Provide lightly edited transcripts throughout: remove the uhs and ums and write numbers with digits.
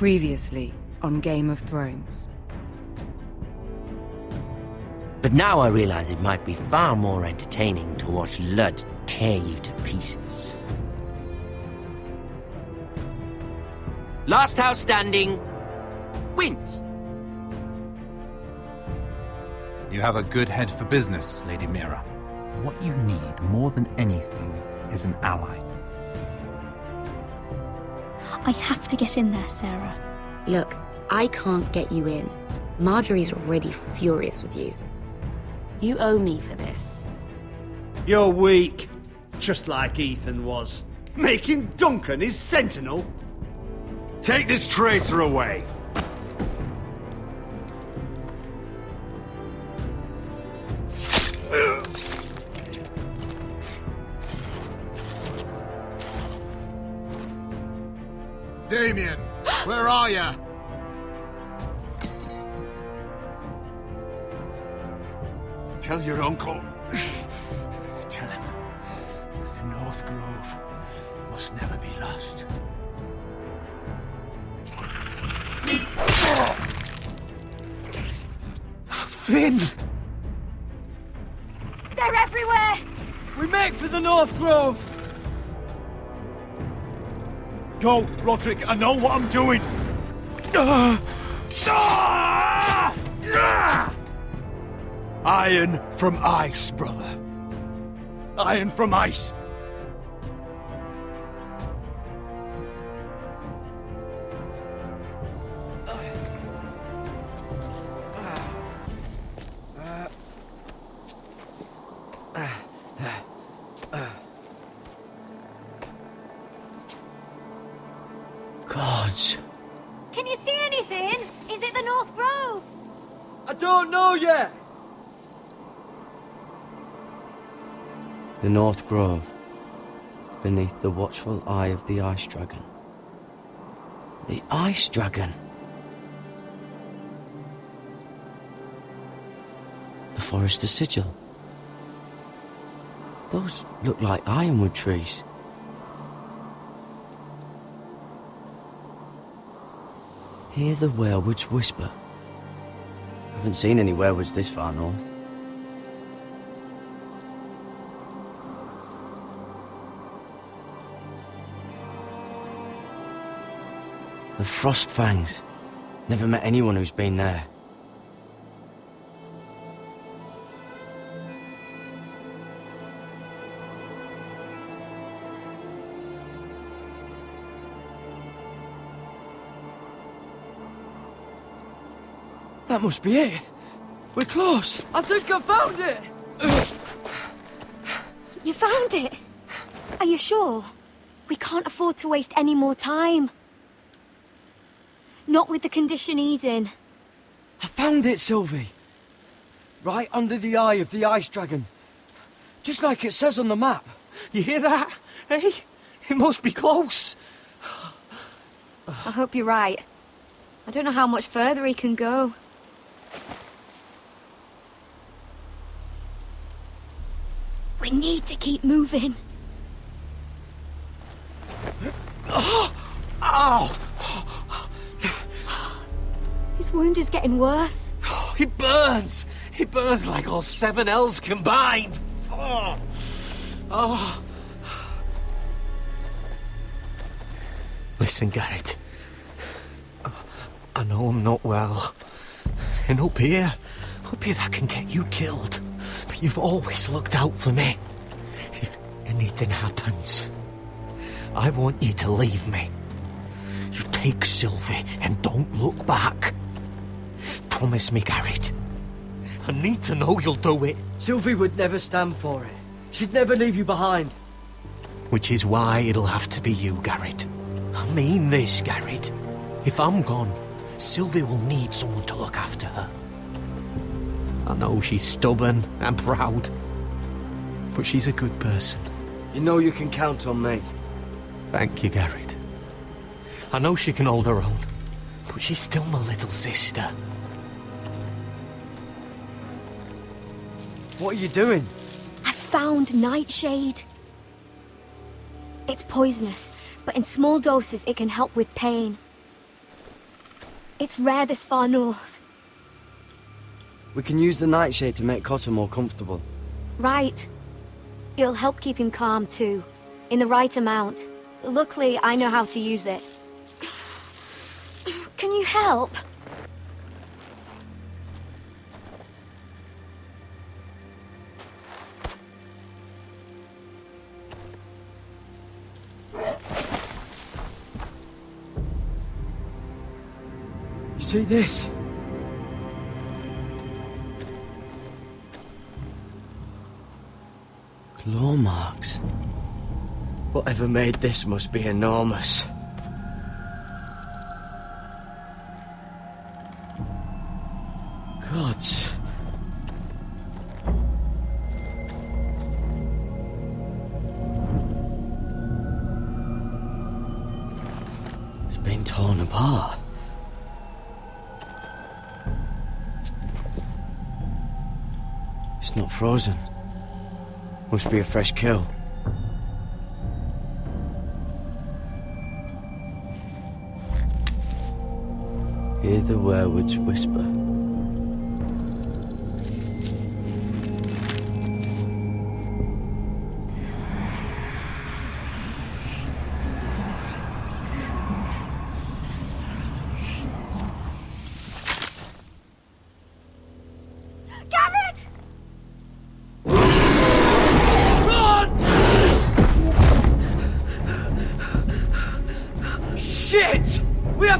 Previously on Game of Thrones. But now I realize it might be far more entertaining to watch Ludd tear you to pieces. Last house standing wins. You have a good head for business, Lady Mira. What you need more than anything is an ally. I have to get in there, Sarah. Look, I can't get you in. Margaery's already furious with you. You owe me for this. You're weak. Just like Ethan was. Making Duncan his sentinel. Take this traitor away. Damien, where are ya? Tell your uncle. Tell him the North Grove must never be lost. Finn! They're everywhere! We make for the North Grove! Go, Roderick, I know what I'm doing! Iron from ice, brother. Iron from ice. Gods. Can you see anything? Is it the North Grove? I don't know yet! The North Grove, beneath the watchful eye of the Ice Dragon. The Ice Dragon. The Forrester sigil. Those look like ironwood trees. Hear the werewoods whisper. Haven't seen any werewoods this far north. The Frost Fangs. Never met anyone who's been there. That must be it. We're close. I think I found it. You found it? Are you sure? We can't afford to waste any more time. Not with the condition he's in. I found it, Sylvie. Right under the eye of the Ice Dragon. Just like it says on the map. You hear that? Hey? It must be close. I hope you're right. I don't know how much further he can go. We need to keep moving. Ow! His wound is getting worse. It burns! It burns like all 7 L's combined! Oh. Oh. Listen, Garrett. I know I'm not well. And up here that can get you killed. But you've always looked out for me. If anything happens, I want you to leave me. You take Sylvie and don't look back. Promise me, Garrett. I need to know you'll do it. Sylvie would never stand for it. She'd never leave you behind. Which is why it'll have to be you, Garrett. I mean this, Garrett. If I'm gone, Sylvie will need someone to look after her. I know she's stubborn and proud, but she's a good person. You know you can count on me. Thank you, Garrett. I know she can hold her own, but she's still my little sister. What are you doing? I found Nightshade. It's poisonous, but in small doses it can help with pain. It's rare this far north. We can use the nightshade to make Cotter more comfortable. Right. It'll help keep him calm, too. In the right amount. Luckily, I know how to use it. Can you help? See this? Claw marks. Whatever made this must be enormous. Gods. It's been torn apart. It's not frozen. Must be a fresh kill. Hear the werewolves whisper.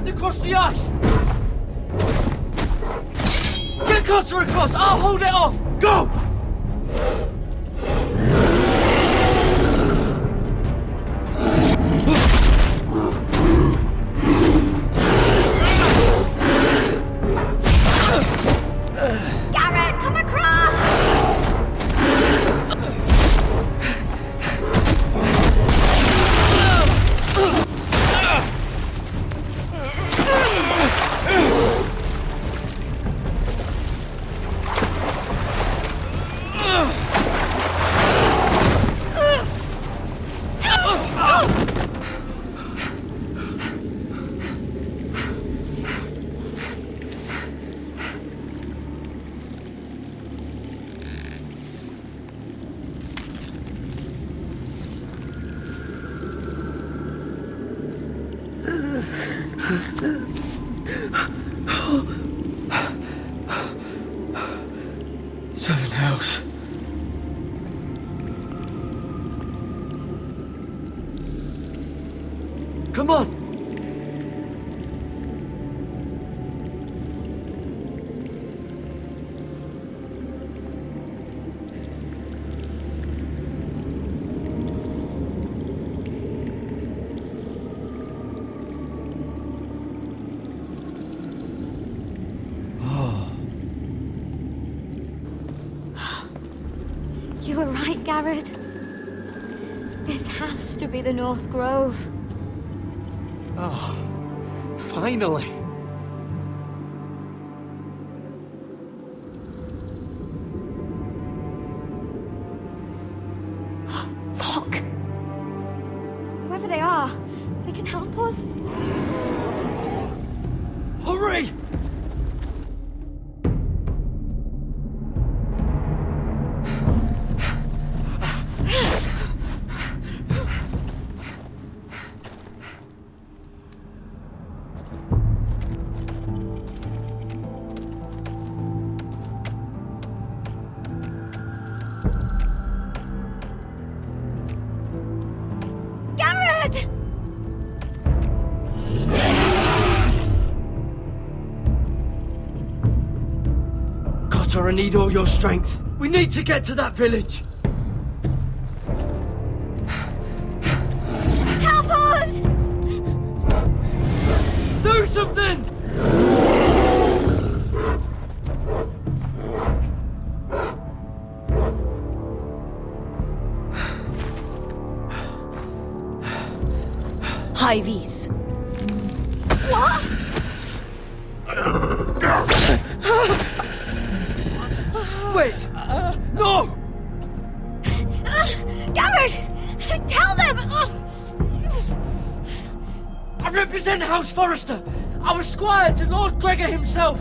Across the ice! Get Cotter across! I'll hold it off! Go! Garrett, come across! Seven hells. Come on! You were right, Garrett. This has to be the North Grove. Oh, finally. Fuck! Whoever they are, they can help us. Hurry! I need all your strength. We need to get to that village. Help us! Do something! High vis. What? Wait! No! Garrett! Tell them! I represent House Forrester. I was squire to Lord Gregor himself.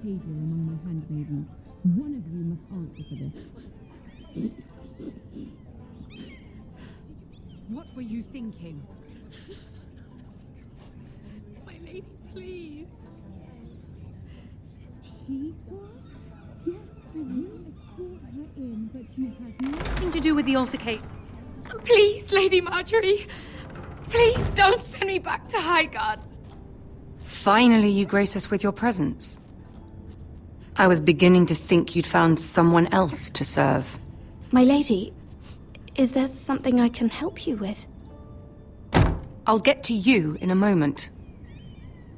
behavior among my handmaidens. One of you must answer for this. What were you thinking? My lady, please. She was? Yes, and you escort her in, but you have Nothing to do with the altercation. Please, Lady Margaery. Please don't send me back to Highgarden. Finally, you grace us with your presence. I was beginning to think you'd found someone else to serve. My lady, is there something I can help you with? I'll get to you in a moment.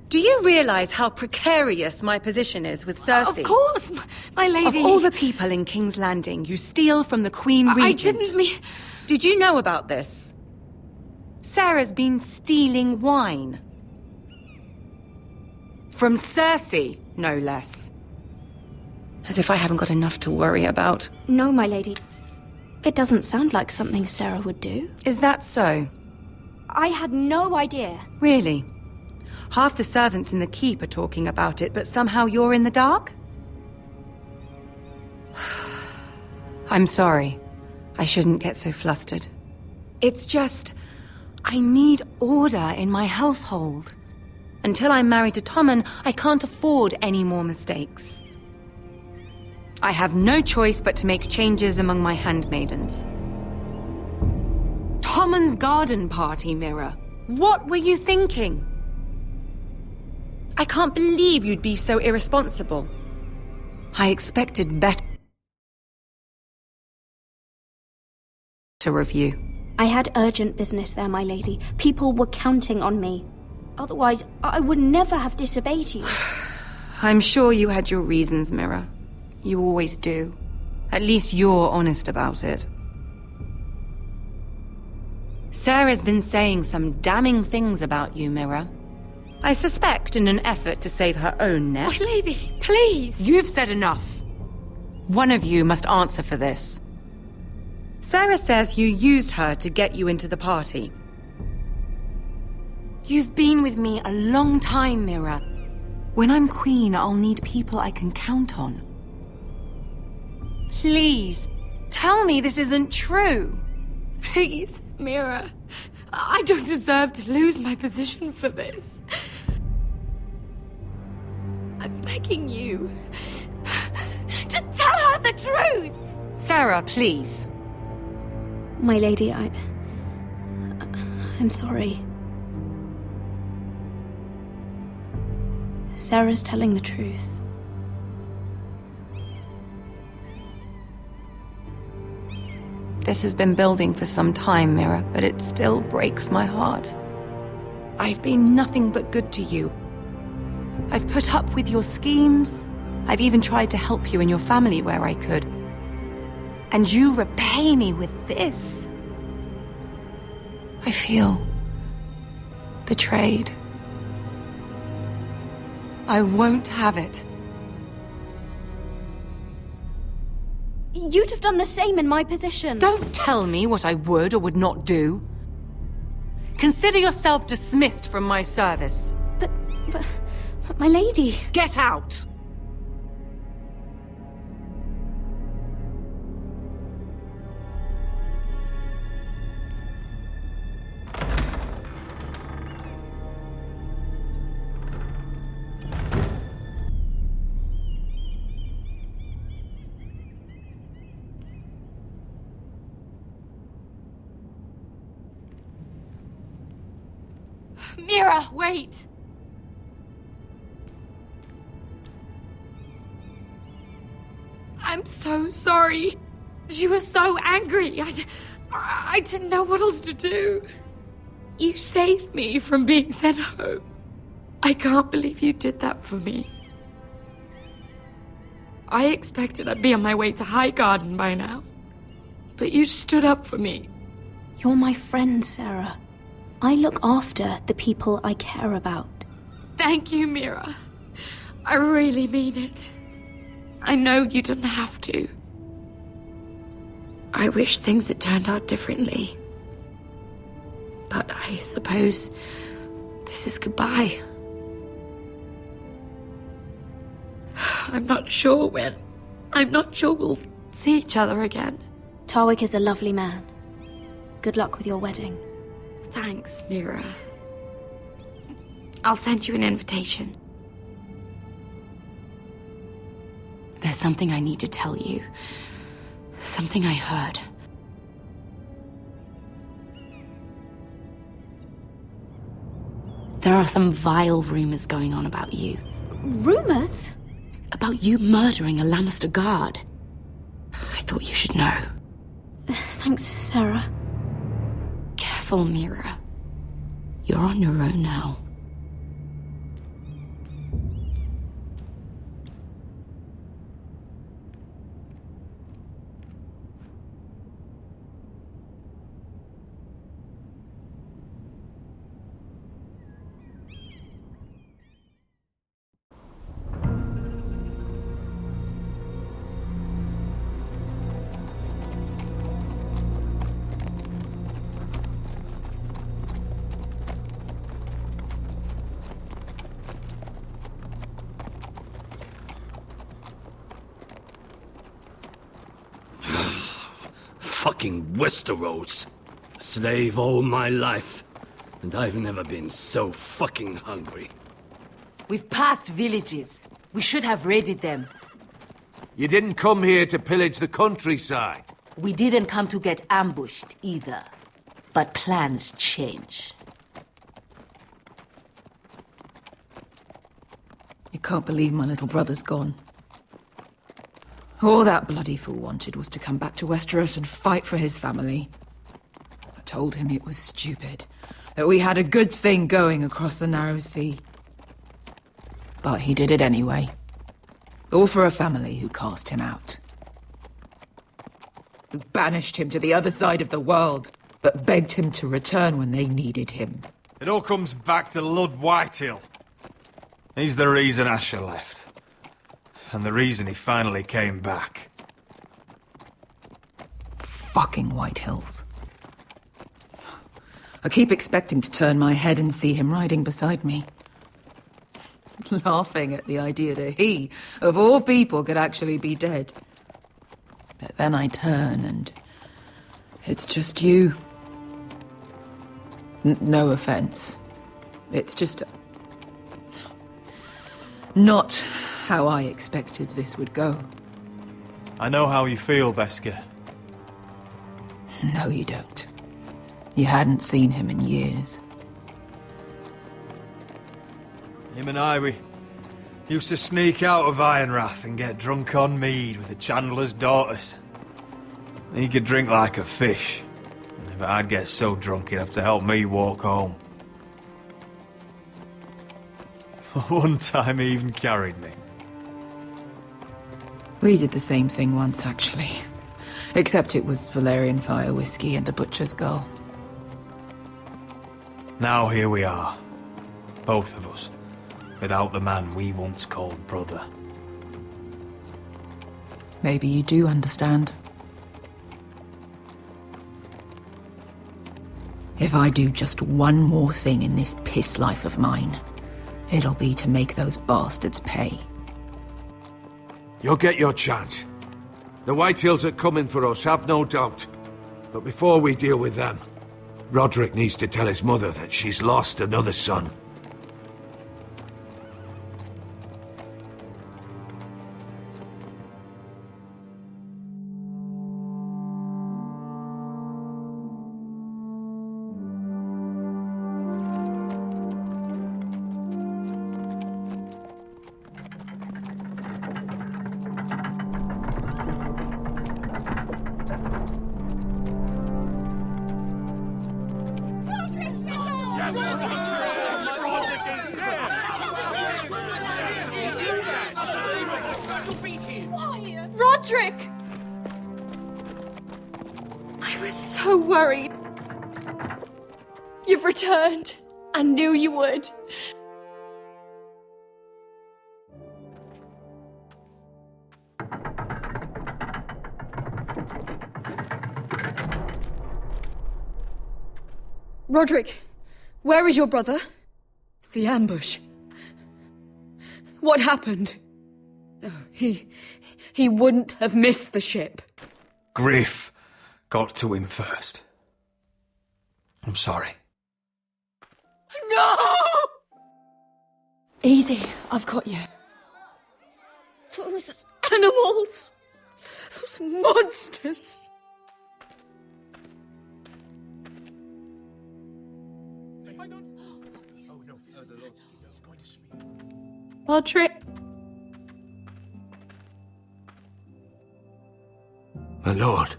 Do you realize how precarious my position is with Cersei? Of course, my lady. Of all the people in King's Landing, you steal from the Queen Regent. I didn't mean... Did you know about this? Sarah's been stealing wine. From Cersei, no less. As if I haven't got enough to worry about. No, my lady. It doesn't sound like something Sarah would do. Is that so? I had no idea. Really? Half the servants in the keep are talking about it, but somehow you're in the dark? I'm sorry. I shouldn't get so flustered. It's just... I need order in my household. Until I'm married to Tommen, I can't afford any more mistakes. I have no choice but to make changes among my handmaidens. Tommen's garden party, Mira. What were you thinking? I can't believe you'd be so irresponsible. I expected better of you. I had urgent business there, my lady. People were counting on me. Otherwise, I would never have disobeyed you. I'm sure you had your reasons, Mira. You always do. At least you're honest about it. Sarah's been saying some damning things about you, Mira. I suspect in an effort to save her own neck. My lady, please! You've said enough. One of you must answer for this. Sarah says you used her to get you into the party. You've been with me a long time, Mira. When I'm queen, I'll need people I can count on. Please, tell me this isn't true. Please, Mira. I don't deserve to lose my position for this. I'm begging you to tell her the truth! Sarah, please. My lady, I'm sorry. Sarah's telling the truth. This has been building for some time, Mira, but it still breaks my heart. I've been nothing but good to you. I've put up with your schemes. I've even tried to help you and your family where I could. And you repay me with this. I feel betrayed. I won't have it. You'd have done the same in my position. Don't tell me what I would or would not do. Consider yourself dismissed from my service. But my lady... Get out! Mira, wait! I'm so sorry. She was so angry. I didn't know what else to do. You saved me from being sent home. I can't believe you did that for me. I expected I'd be on my way to Highgarden by now. But you stood up for me. You're my friend, Sarah. I look after the people I care about. Thank you, Mira. I really mean it. I know you didn't have to. I wish things had turned out differently. But I suppose this is goodbye. I'm not sure when. I'm not sure we'll see each other again. Tarwick is a lovely man. Good luck with your wedding. Thanks, Mira. I'll send you an invitation. There's something I need to tell you. Something I heard. There are some vile rumors going on about you. Rumors? About you murdering a Lannister guard. I thought you should know. Thanks, Sarah. Careful, Mira. You're on your own now. Fucking Westeros. Slave all my life, and I've never been so fucking hungry. We've passed villages. We should have raided them. You didn't come here to pillage the countryside. We didn't come to get ambushed either. But plans change. You can't believe my little brother's gone. All that bloody fool wanted was to come back to Westeros and fight for his family. I told him it was stupid, that we had a good thing going across the narrow sea. But he did it anyway. All for a family who cast him out. Who banished him to the other side of the world, but begged him to return when they needed him. It all comes back to Lud Whitehill. He's the reason Asher left. And the reason he finally came back. Fucking White Hills. I keep expecting to turn my head and see him riding beside me. Laughing at the idea that he, of all people, could actually be dead. But then I turn and it's just you. No offense. It's just... not how I expected this would go. I know how you feel, Beskar. No, you don't. You hadn't seen him in years. Him and I, we used to sneak out of Ironrath and get drunk on mead with the Chandler's daughters. He could drink like a fish, but I'd get so drunk he'd have to help me walk home. One time he even carried me. We did the same thing once, actually. Except it was Valerian fire whiskey and a butcher's girl. Now here we are. Both of us. Without the man we once called brother. Maybe you do understand. If I do just one more thing in this piss life of mine, it'll be to make those bastards pay. You'll get your chance. The Whitehills are coming for us, have no doubt. But before we deal with them, Roderick needs to tell his mother that she's lost another son. Roderick! I was so worried. You've returned. I knew you would. Roderick, where is your brother? The ambush. What happened? Oh, he wouldn't have missed the ship. Griff got to him first. I'm sorry. No! Easy, I've got you. Those animals. Those monsters. Roderick. My lord,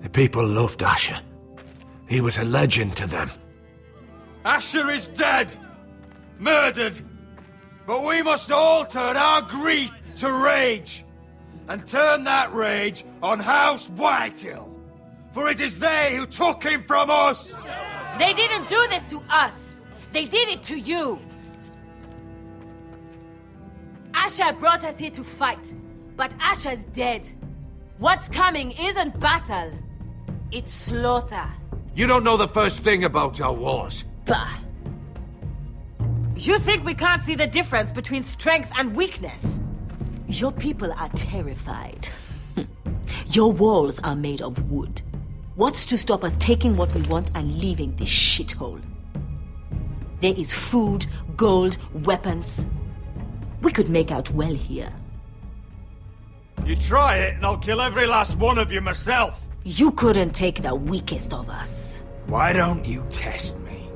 the people loved Asher. He was a legend to them. Asher is dead! Murdered! But we must all turn our grief to rage! And turn that rage on House Whitehill! For it is they who took him from us! They didn't do this to us! They did it to you! Asher brought us here to fight, but Asher's dead. What's coming isn't battle, it's slaughter. You don't know the first thing about our wars. Bah! You think we can't see the difference between strength and weakness? Your people are terrified. Your walls are made of wood. What's to stop us taking what we want and leaving this shithole? There is food, gold, weapons. We could make out well here. You try it and I'll kill every last one of you myself. You couldn't take the weakest of us. Why don't you test me?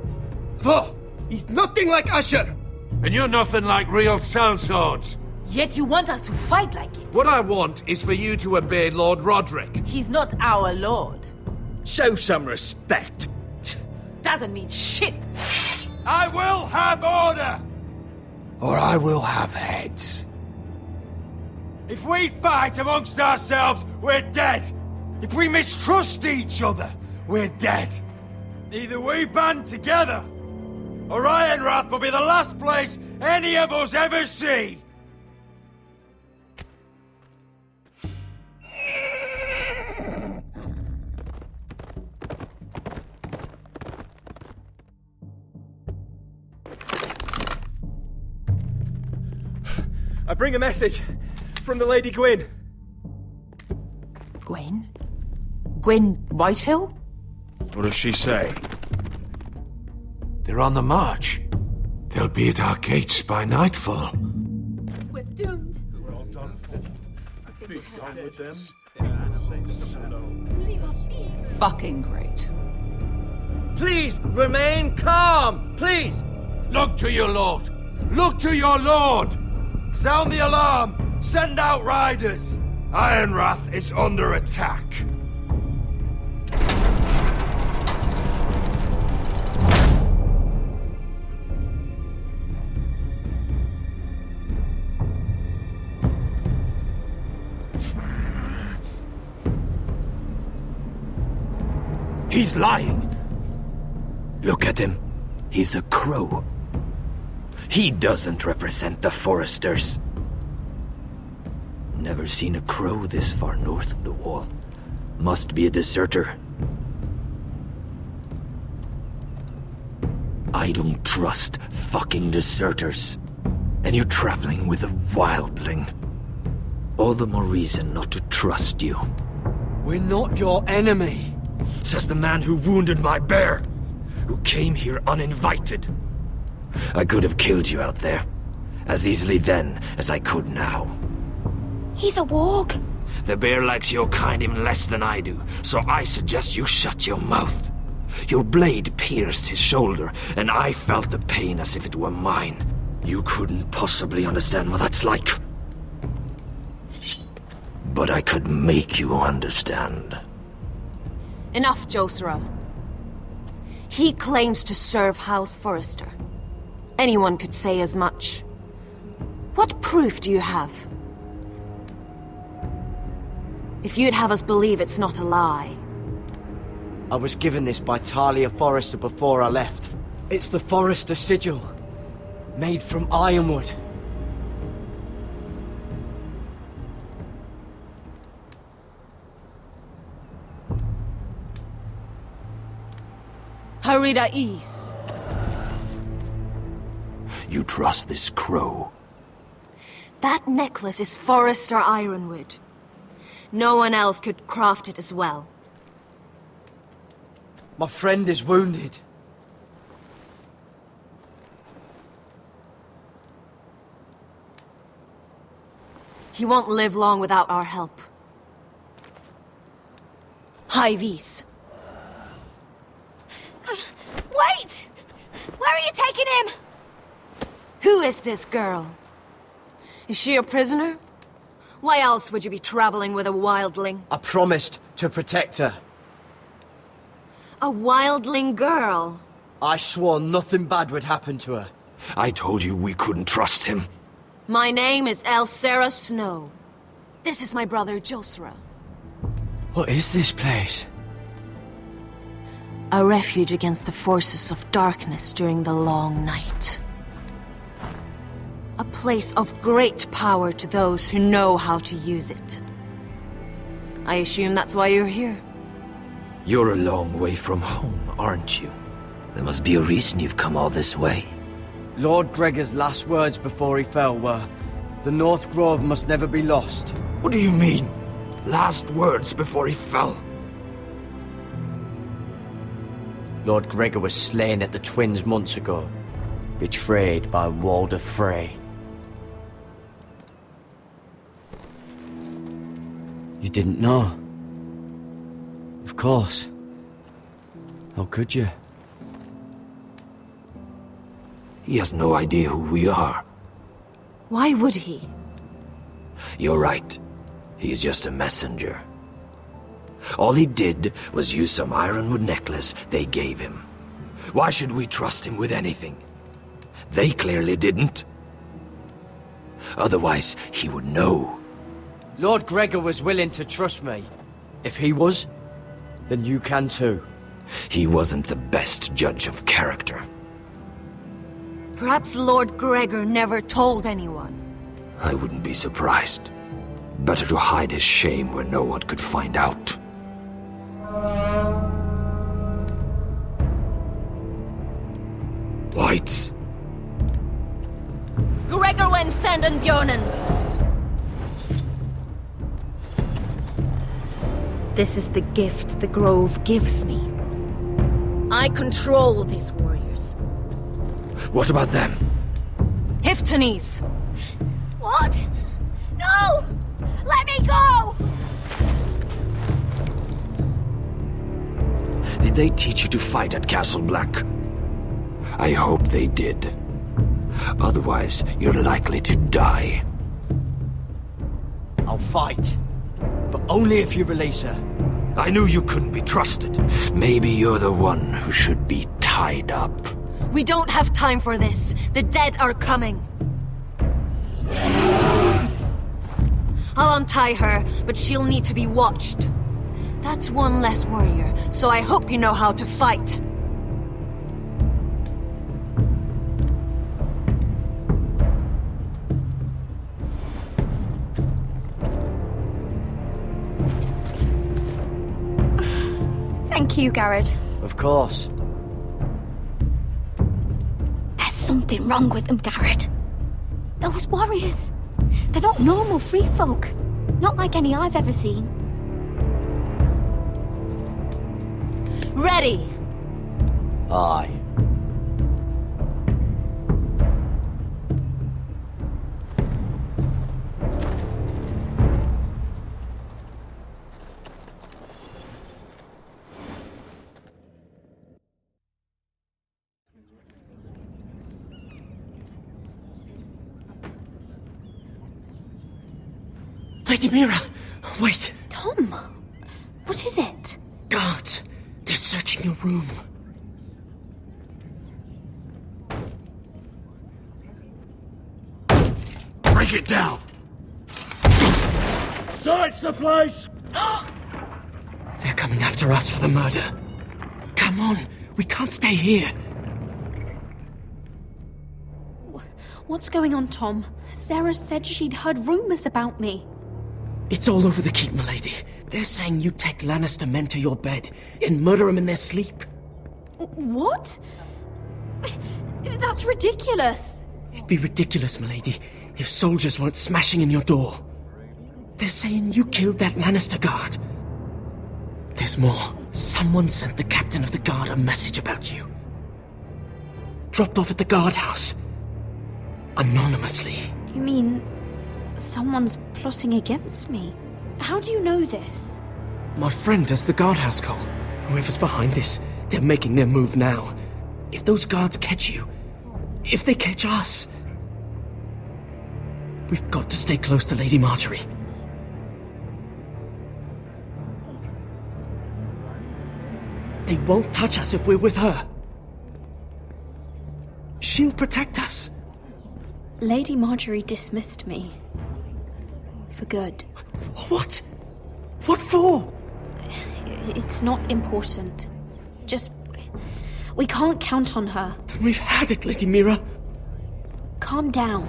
He's nothing like Asher! And you're nothing like real sellswords. Yet you want us to fight like it. What I want is for you to obey Lord Roderick. He's not our lord. Show some respect. Doesn't mean shit. I will have order! Or I will have heads. If we fight amongst ourselves, we're dead. If we mistrust each other, we're dead. Either we band together, or Ironrath will be the last place any of us ever see. I bring a message from the Lady Gwyn. Gwen? Gwen Whitehill? What does she say? They're on the march. They'll be at our gates by nightfall. We're doomed. Fucking great. Please, remain calm, please! Look to your lord! Look to your lord! Sound the alarm! Send out riders! Ironrath is under attack. He's lying. Look at him. He's a crow. He doesn't represent the Forresters. Never seen a crow this far north of the wall. Must be a deserter. I don't trust fucking deserters. And you're traveling with a wildling. All the more reason not to trust you. We're not your enemy. Says the man who wounded my bear. Who came here uninvited. I could have killed you out there. As easily then as I could now. He's a warg. The bear likes your kind even less than I do, so I suggest you shut your mouth. Your blade pierced his shoulder, and I felt the pain as if it were mine. You couldn't possibly understand what that's like. But I could make you understand. Enough, Josra. He claims to serve House Forrester. Anyone could say as much. What proof do you have? If you'd have us believe it's not a lie. I was given this by Talia Forrester before I left. It's the Forrester sigil. Made from ironwood. Harida East. You trust this crow? That necklace is Forrester ironwood. No one else could craft it as well. My friend is wounded. He won't live long without our help. High Vis. Wait! Where are you taking him? Who is this girl? Is she a prisoner? Why else would you be traveling with a wildling? I promised to protect her. A wildling girl? I swore nothing bad would happen to her. I told you we couldn't trust him. My name is Elsera Snow. This is my brother Josra. What is this place? A refuge against the forces of darkness during the long night. A place of great power to those who know how to use it. I assume that's why you're here. You're a long way from home, aren't you? There must be a reason you've come all this way. Lord Gregor's last words before he fell were, "The North Grove must never be lost." What do you mean? Last words before he fell? Lord Gregor was slain at the Twins months ago, betrayed by Walder Frey. You didn't know? Of course. How could you? He has no idea who we are. Why would he? You're right. He's just a messenger. All he did was use some ironwood necklace they gave him. Why should we trust him with anything? They clearly didn't. Otherwise, he would know. Lord Gregor was willing to trust me. If he was, then you can too. He wasn't the best judge of character. Perhaps Lord Gregor never told anyone. I wouldn't be surprised. Better to hide his shame where no one could find out. Whites. Gregor wen senden Björnen. This is the gift the Grove gives me. I control these warriors. What about them? Hiftanes. What? No! Let me go! Did they teach you to fight at Castle Black? I hope they did. Otherwise, you're likely to die. I'll fight. But only if you release her. I knew you couldn't be trusted. Maybe you're the one who should be tied up. We don't have time for this. The dead are coming. I'll untie her, but she'll need to be watched. That's one less warrior, so I hope you know how to fight. Thank you, Garrett. Of course. There's something wrong with them, Garrett. Those warriors. They're not normal free folk. Not like any I've ever seen. Ready! Aye. Lady Mira! Wait! Tom! What is it? Guards! They're searching your room. Break it down! Search the place! They're coming after us for the murder. Come on, we can't stay here. What's going on, Tom? Sarah said she'd heard rumors about me. It's all over the keep, milady. They're saying you take Lannister men to your bed and murder them in their sleep. What? That's ridiculous. It'd be ridiculous, milady, if soldiers weren't smashing in your door. They're saying you killed that Lannister guard. There's more. Someone sent the captain of the guard a message about you. Dropped off at the guardhouse. Anonymously. You mean someone's plotting against me? How do you know this? My friend does the guardhouse call. Whoever's behind this, they're making their move now. If those guards catch you, if they catch us, we've got to stay close to Lady Margaery. They won't touch us if we're with her. She'll protect us. Lady Margaery dismissed me. For good. What? What for? It's not important. Just... we can't count on her. Then we've had it, Lady Mira. Calm down.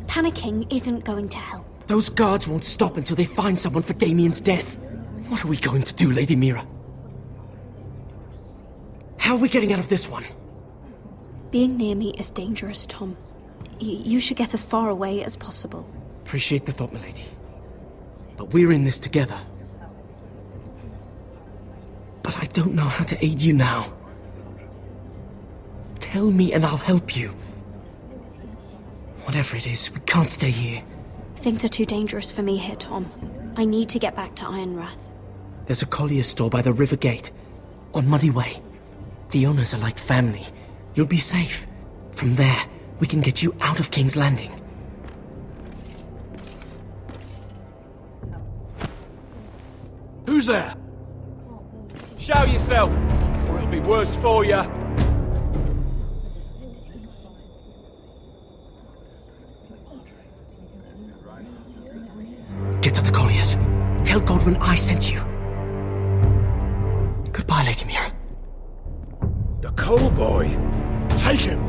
Panicking isn't going to help. Those guards won't stop until they find someone for Damien's death. What are we going to do, Lady Mira? How are we getting out of this one? Being near me is dangerous, Tom. You should get as far away as possible. Appreciate the thought, milady. But we're in this together. But I don't know how to aid you now. Tell me and I'll help you. Whatever it is, we can't stay here. Things are too dangerous for me here, Tom. I need to get back to Ironrath. There's a collier store by the river gate, on Muddy Way. The owners are like family. You'll be safe. From there, we can get you out of King's Landing. Who's there? Show yourself, or it'll be worse for you. Get to the colliers. Tell Godwin I sent you. Goodbye, Lady Mira. The coal boy. Take him.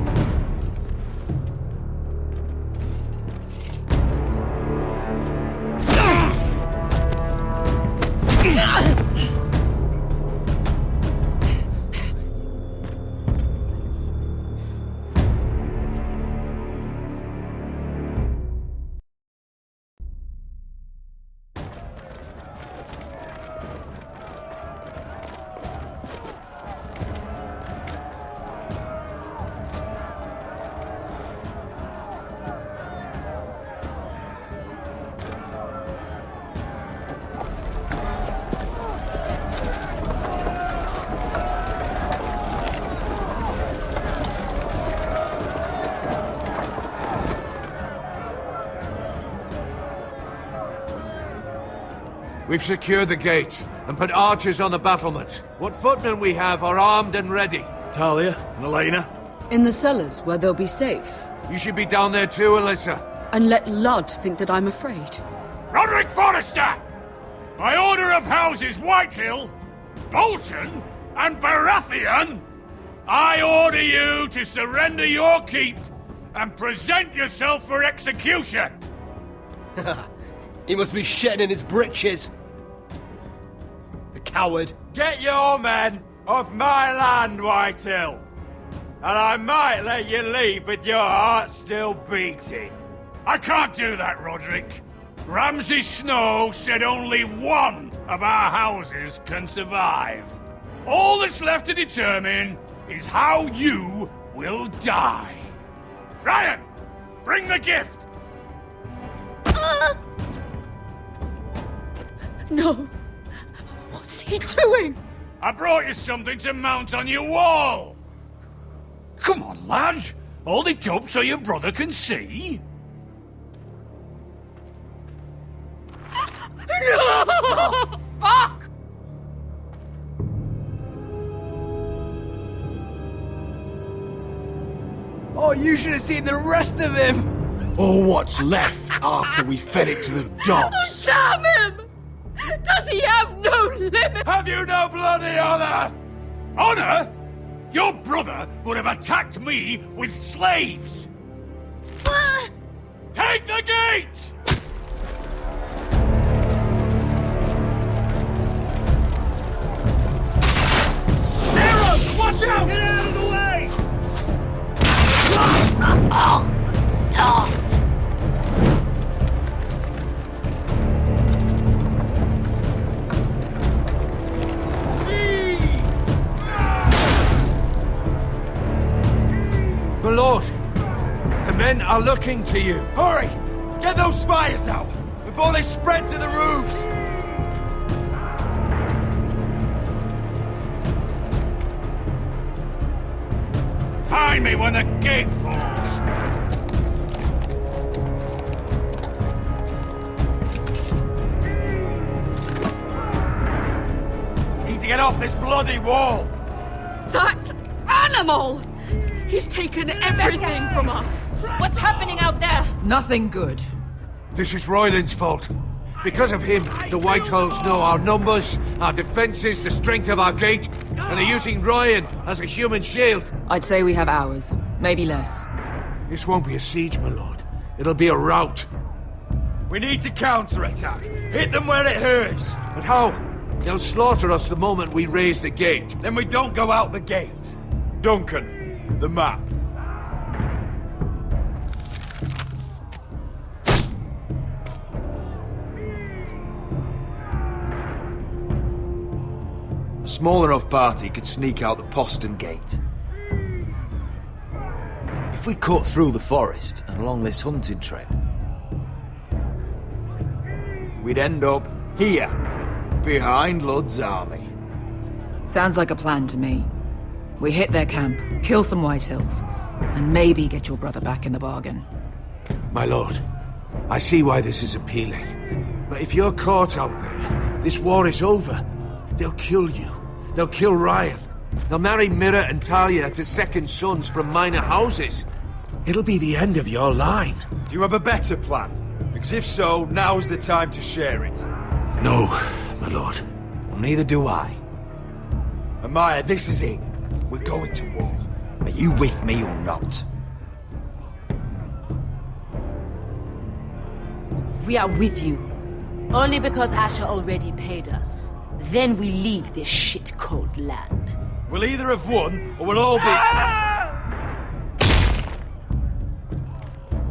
We've secured the gate and put archers on the battlement. What footmen we have are armed and ready. Talia and Elena? In the cellars, where they'll be safe. You should be down there too, Alyssa. And let Ludd think that I'm afraid. Roderick Forrester! By order of Houses Whitehill, Bolton, and Baratheon, I order you to surrender your keep and present yourself for execution! He must be shitting in his britches. The coward. Get your men off my land, Whitehill! And I might let you leave with your heart still beating. I can't do that, Roderick. Ramsay Snow said only one of our houses can survive. All that's left to determine is how you will die. Ryan, bring the gift! No. What's he doing? I brought you something to mount on your wall. Come on, lad. Hold it up so your brother can see. No! Fuck! Oh, you should have seen the rest of him! Or what's left after we fed it to the dogs. Damn him! Does he have no limit? Have you no bloody honor? Honor? Your brother would have attacked me with slaves! Take the gate! Arrows! Watch out! Get out of the way! My lord, the men are looking to you. Hurry! Get those fires out before they spread to the roofs! Find me when the gate falls! Need to get off this bloody wall! That animal! He's taken everything from us! What's happening out there? Nothing good. This is Royland's fault. Because of him, the Whitehills know our numbers, our defenses, the strength of our gate, and they're using Rheon as a human shield. I'd say we have hours, maybe less. This won't be a siege, my lord. It'll be a rout. We need to counterattack. Hit them where it hurts. But how? They'll slaughter us the moment we raise the gate. Then we don't go out the gate. Duncan, the map. A small enough party could sneak out the postern gate. If we cut through the forest and along this hunting trail, we'd end up here, behind Ludd's army. Sounds like a plan to me. We hit their camp, kill some Whitehills, and maybe get your brother back in the bargain. My lord, I see why this is appealing. But if you're caught out there, this war is over. They'll kill you. They'll kill Ryan. They'll marry Mira and Talia to second sons from minor houses. It'll be the end of your line. Do you have a better plan? Because if so, now's the time to share it. No, my lord. Well, neither do I. Amaya, this is it. We're going to war. Are you with me or not? We are with you. Only because Asher already paid us. Then we leave this shit-cold land. We'll either have won, or we'll all be...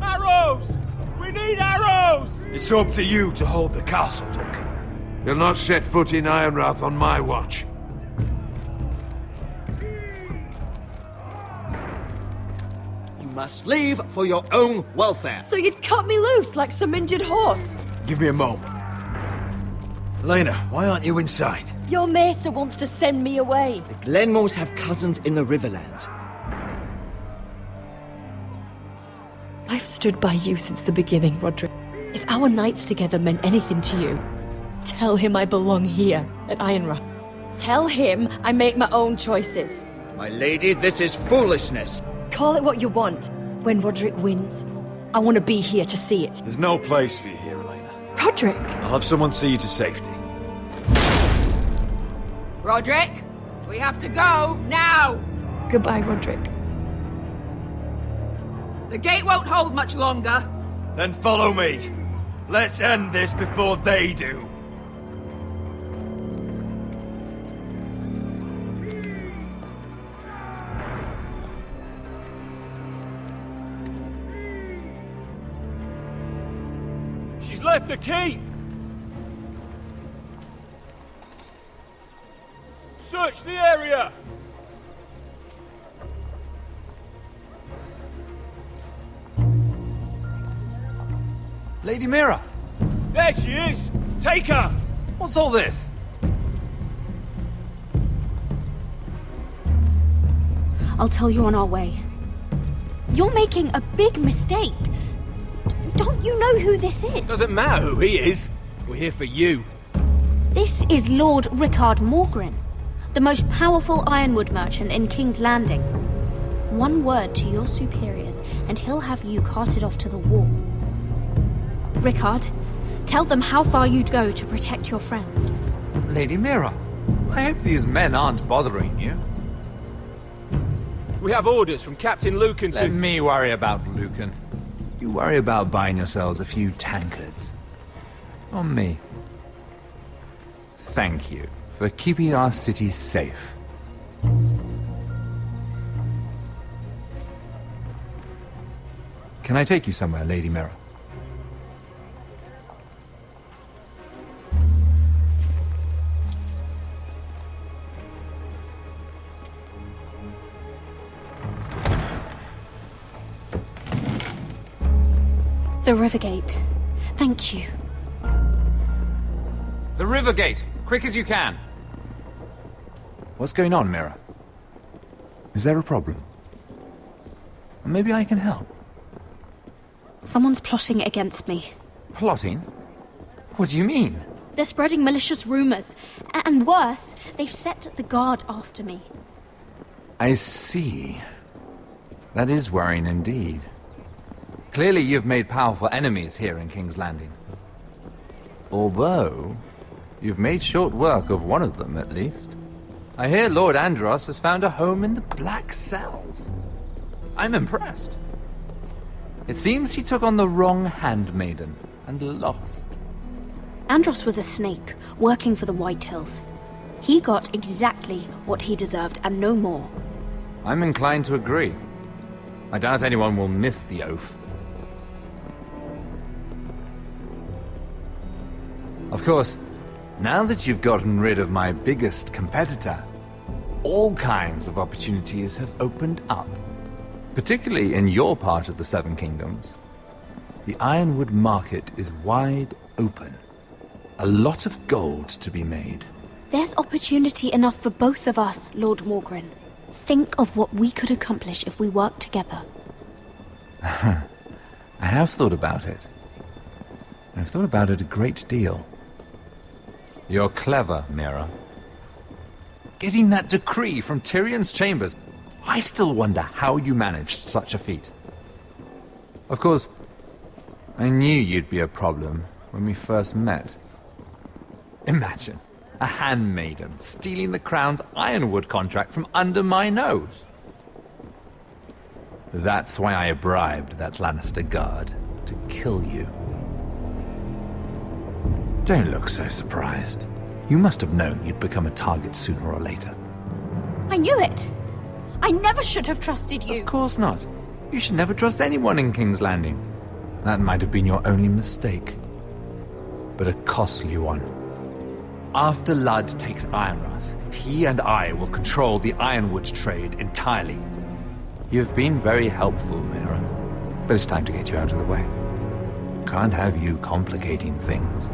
Arrows! We need arrows! It's up to you to hold the castle, Duncan. They'll not set foot in Ironrath on my watch. You must leave for your own welfare. So you'd cut me loose like some injured horse? Give me a moment. Lena, why aren't you inside? Your maester wants to send me away. The Glenmores have cousins in the Riverlands. I've stood by you since the beginning, Roderick. If our nights together meant anything to you, tell him I belong here, at Ironrath. Tell him I make my own choices. My lady, this is foolishness. Call it what you want. When Roderick wins, I want to be here to see it. There's no place for you here, Elena. Roderick! I'll have someone see you to safety. Roderick, we have to go, now! Goodbye, Roderick. The gate won't hold much longer. Then follow me. Let's end this before they do. She's left the keep! Search the area! Lady Mira! There she is! Take her! What's all this? I'll tell you on our way. You're making a big mistake. Don't you know who this is? Doesn't matter who he is. We're here for you. This is Lord Rickard Morgren, the most powerful ironwood merchant in King's Landing. One word to your superiors, and he'll have you carted off to the wall. Rickard, tell them how far you'd go to protect your friends. Lady Mira, I hope these men aren't bothering you. We have orders from Captain Lucan to... Let me worry about Lucan. You worry about buying yourselves a few tankards. On me. Thank you for keeping our city safe. Can I take you somewhere, Lady Mira? The Rivergate. Thank you. The Rivergate! Quick as you can! What's going on, Mira? Is there a problem? Maybe I can help. Someone's plotting against me. Plotting? What do you mean? They're spreading malicious rumors. And worse, they've set the guard after me. I see. That is worrying indeed. Clearly you've made powerful enemies here in King's Landing. Although, you've made short work of one of them, at least. I hear Lord Andros has found a home in the Black Cells. I'm impressed. It seems he took on the wrong handmaiden and lost. Andros was a snake, working for the Whitehills. He got exactly what he deserved, and no more. I'm inclined to agree. I doubt anyone will miss the oath. Of course, now that you've gotten rid of my biggest competitor, all kinds of opportunities have opened up. Particularly in your part of the Seven Kingdoms. The ironwood market is wide open. A lot of gold to be made. There's opportunity enough for both of us, Lord Morgren. Think of what we could accomplish if we worked together. I have thought about it. I've thought about it a great deal. You're clever, Mira. Getting that decree from Tyrion's chambers, I still wonder how you managed such a feat. Of course, I knew you'd be a problem when we first met. Imagine a handmaiden stealing the crown's ironwood contract from under my nose. That's why I bribed that Lannister guard to kill you. Don't look so surprised. You must have known you'd become a target sooner or later. I knew it! I never should have trusted you! Of course not. You should never trust anyone in King's Landing. That might have been your only mistake. But a costly one. After Ludd takes Ironrath, he and I will control the ironwood trade entirely. You've been very helpful, Mira. But it's time to get you out of the way. Can't have you complicating things.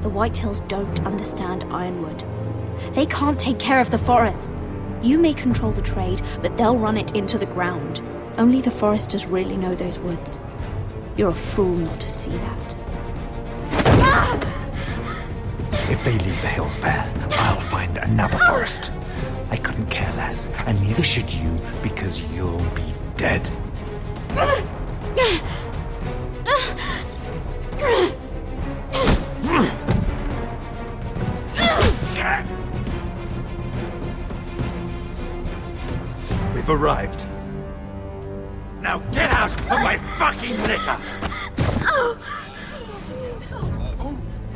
The Whitehills don't understand ironwood. They can't take care of the forests. You may control the trade, but they'll run it into the ground. Only the Forresters really know those woods. You're a fool not to see that. If they leave the hills bare, I'll find another forest. I couldn't care less, and neither should you, because you'll be dead. Now get out of my fucking litter!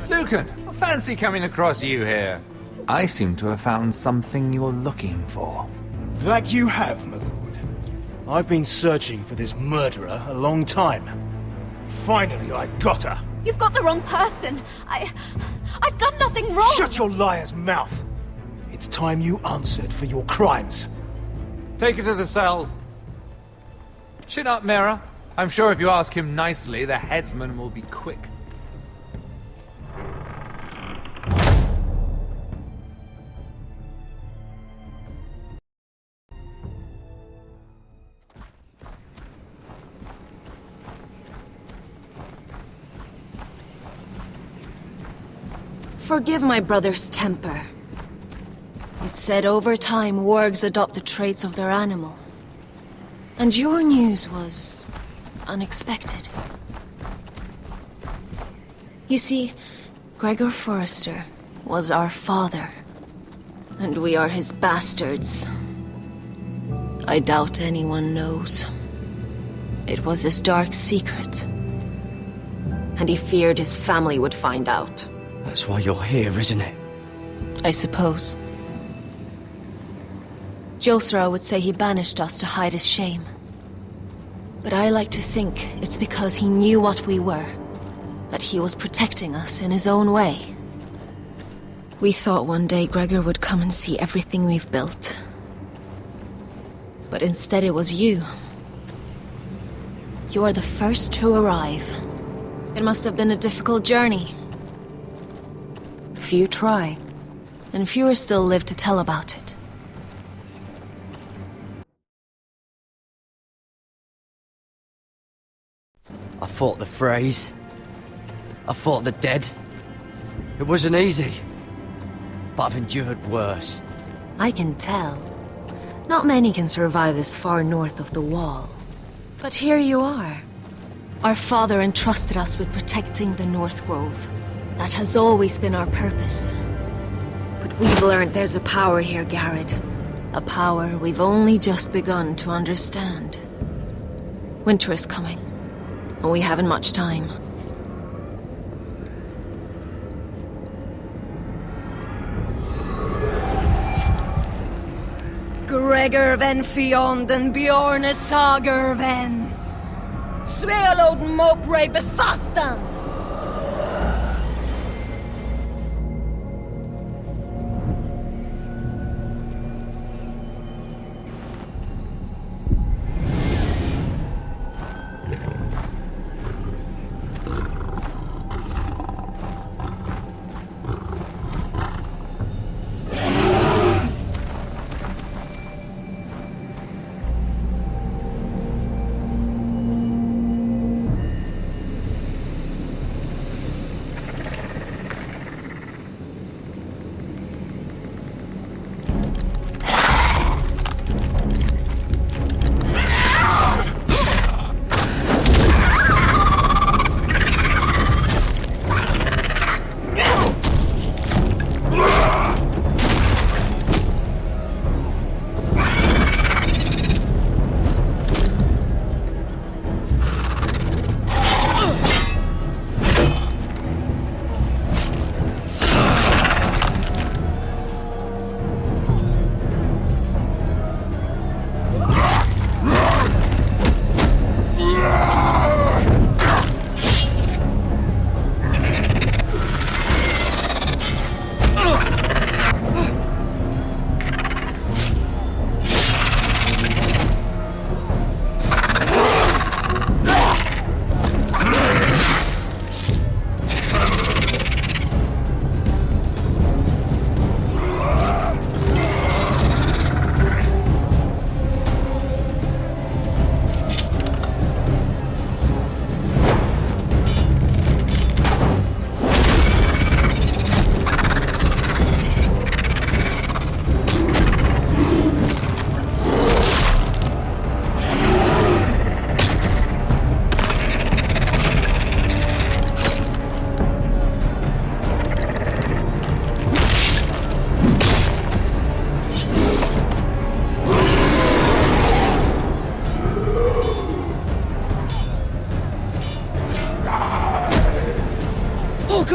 Lucan, fancy coming across you here. I seem to have found something you're looking for. That you have, my lord. I've been searching for this murderer a long time. Finally, I got her. You've got the wrong person. I've done nothing wrong. Shut your liar's mouth. It's time you answered for your crimes. Take her to the cells. Chin up, Mira. I'm sure if you ask him nicely, the headsman will be quick. Forgive my brother's temper. It's said over time wargs adopt the traits of their animal. And your news was unexpected. You see, Gregor Forrester was our father, and we are his bastards. I doubt anyone knows. It was his dark secret, and he feared his family would find out. That's why you're here, isn't it? I suppose. Josra would say he banished us to hide his shame. But I like to think it's because he knew what we were, that he was protecting us in his own way. We thought one day Gregor would come and see everything we've built. But instead it was you. You are the first to arrive. It must have been a difficult journey. Few try, and fewer still live to tell about it. I fought the Freys. I fought the dead. It wasn't easy, but I've endured worse. I can tell. Not many can survive this far north of the Wall. But here you are. Our father entrusted us with protecting the North Grove. That has always been our purpose. But we've learned there's a power here, Garrett. A power we've only just begun to understand. Winter is coming, and we haven't much time. Gregor ven Fionn den Bjorne Sager ven. Svealoden Mopre befastan.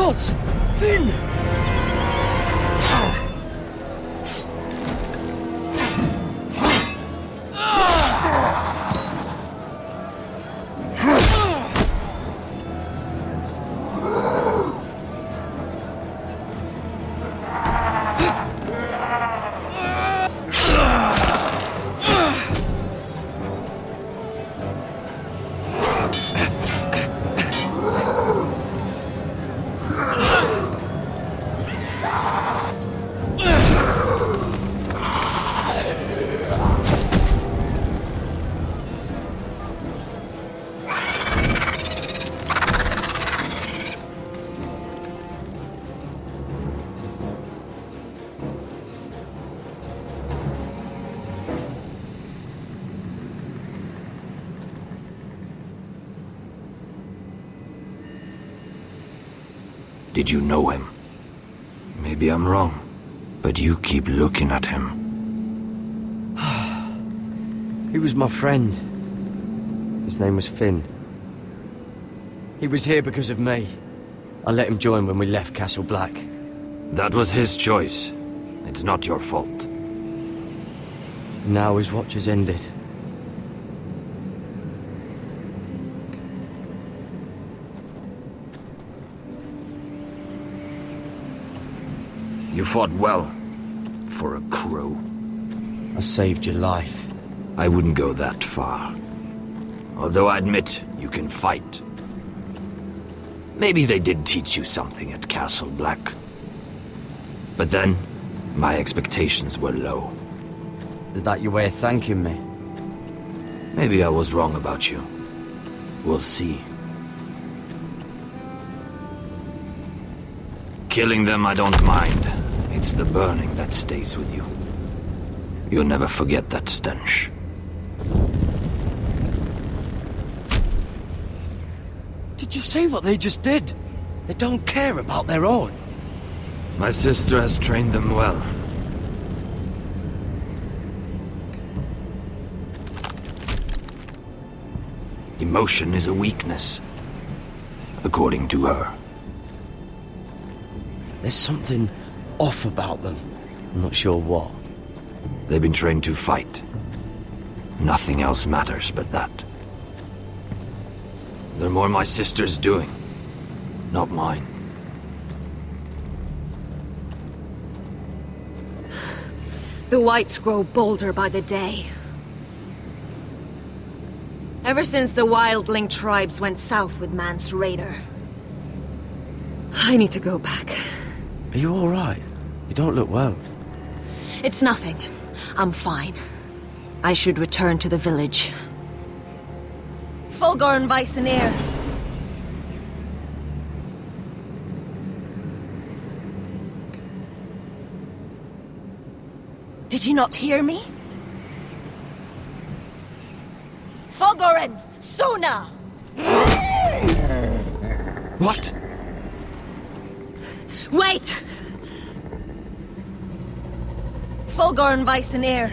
gods! Finn! Did you know him? Maybe I'm wrong, but you keep looking at him. He was my friend. His name was Finn. He was here because of me. I let him join when we left Castle Black. That was his choice. It's not your fault. Now his watch has ended. You fought well, for a crow. I saved your life. I wouldn't go that far. Although I admit, you can fight. Maybe they did teach you something at Castle Black. But then, my expectations were low. Is that your way of thanking me? Maybe I was wrong about you. We'll see. Killing them I don't mind. It's the burning that stays with you. You'll never forget that stench. Did you see what they just did? They don't care about their own. My sister has trained them well. Emotion is a weakness, according to her. There's something off about them. I'm not sure what. They've been trained to fight. Nothing else matters but that. They're more my sister's doing, not mine. The Whites grow bolder by the day. Ever since the wildling tribes went south with Mance Rayder. I need to go back. Are you all right? You don't look well. It's nothing. I'm fine. I should return to the village. Fulgorn Vysenir. Did you not hear me? Fulgorin! Suna! What? Wait! Fulgorn Vysenir.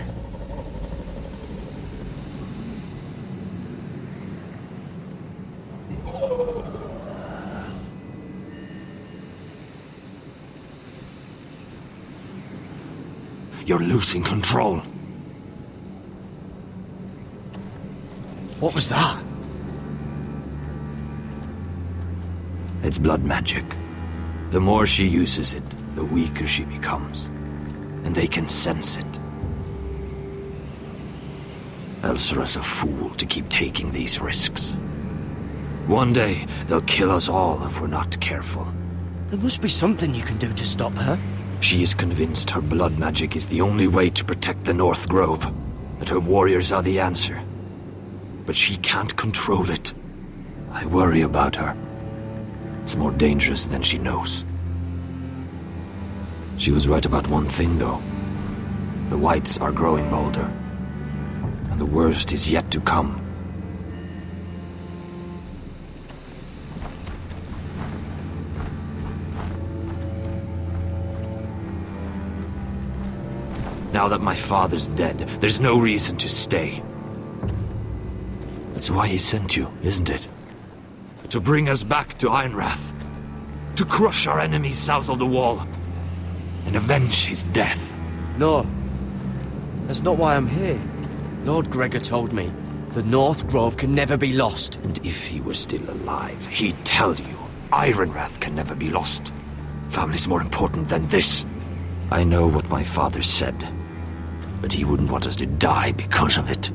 You're losing control. What was that? It's blood magic. The more she uses it, the weaker she becomes. And they can sense it. Elsera's a fool to keep taking these risks. One day, they'll kill us all if we're not careful. There must be something you can do to stop her. She is convinced her blood magic is the only way to protect the North Grove, that her warriors are the answer. But she can't control it. I worry about her. It's more dangerous than she knows. She was right about one thing, though. The Whites are growing bolder. And the worst is yet to come. Now that my father's dead, there's no reason to stay. That's why he sent you, isn't it? To bring us back to Ironrath. To crush our enemies south of the Wall. And avenge his death. No. That's not why I'm here. Lord Gregor told me the North Grove can never be lost. And if he were still alive, he'd tell you Ironrath can never be lost. Family's more important than this. I know what my father said, but he wouldn't want us to die because of it.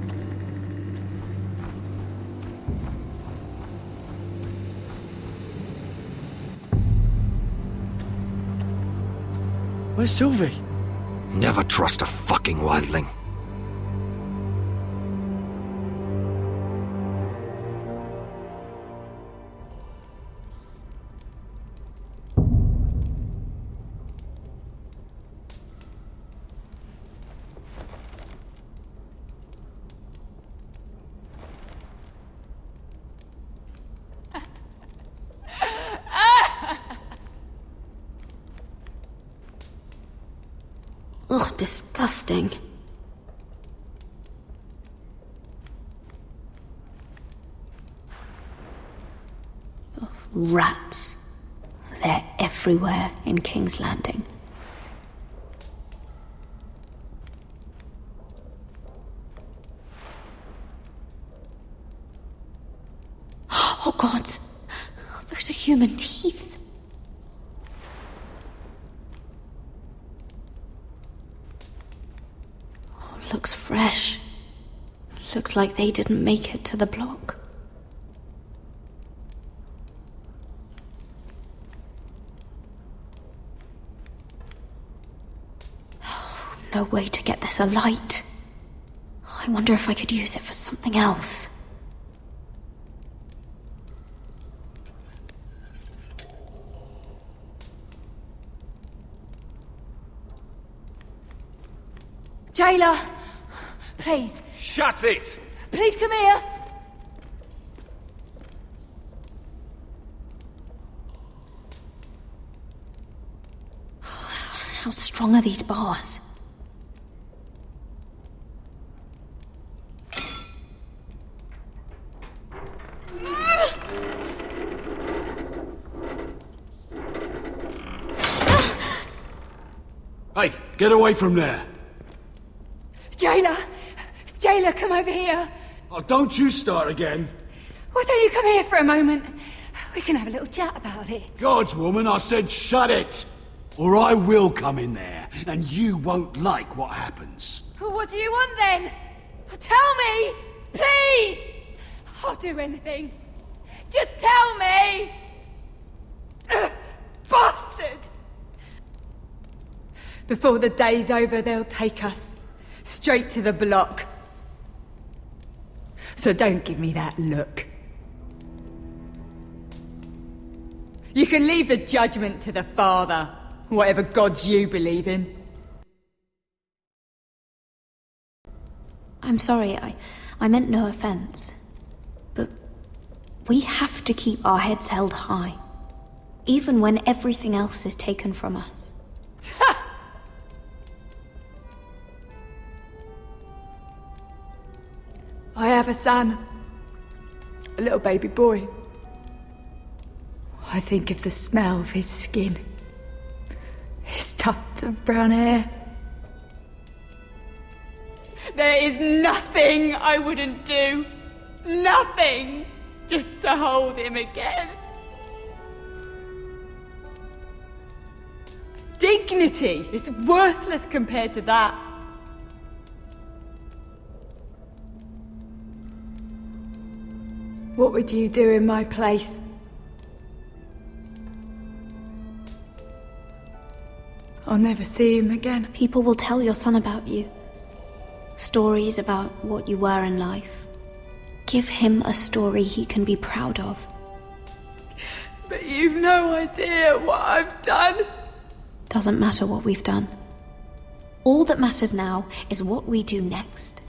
Where's Sylvie? Never trust a fucking wildling. Ugh, disgusting. Oh, rats. They're everywhere in King's Landing. Oh God! Those are human teeth. Looks fresh. Looks like they didn't make it to the block. Oh, no way to get this alight. I wonder if I could use it for something else. Jailer! Please. Shut it! Please come here! How strong are these bars? Hey, get away from there! Jailer! Jailer, come over here! Oh, don't you start again! Why don't you come here for a moment? We can have a little chat about it. God's woman, I said shut it! Or I will come in there, and you won't like what happens. Well, what do you want then? Tell me! Please! I'll do anything. Just tell me! Bastard! Before the day's over, they'll take us straight to the block. So don't give me that look. You can leave the judgment to the Father, whatever gods you believe in. I'm sorry, I meant no offense. But we have to keep our heads held high, even when everything else is taken from us. I have a son. A little baby boy. I think of the smell of his skin. His tufts of brown hair. There is nothing I wouldn't do. Nothing! Just to hold him again. Dignity is worthless compared to that. What would you do in my place? I'll never see him again. People will tell your son about you. Stories about what you were in life. Give him a story he can be proud of. But you've no idea what I've done. Doesn't matter what we've done. All that matters now is what we do next.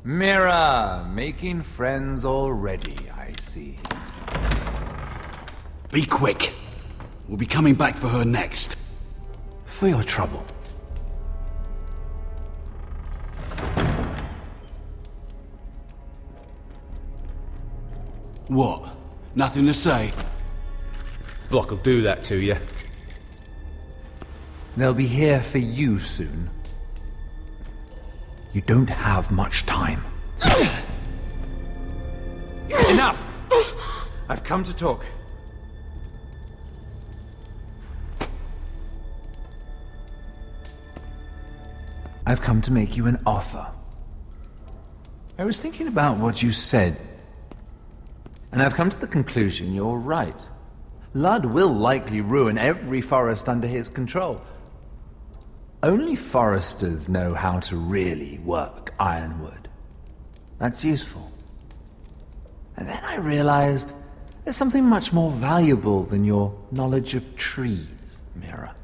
Mira, making friends already, I see. Be quick. We'll be coming back for her next. For your trouble. What? Nothing to say? Block will do that to you. They'll be here for you soon. You don't have much time. Enough! I've come to talk. I've come to make you an offer. I was thinking about what you said, and I've come to the conclusion you're right. Ludd will likely ruin every forest under his control. Only foresters know how to really work ironwood. That's useful. And then I realized there's something much more valuable than your knowledge of trees, Mira.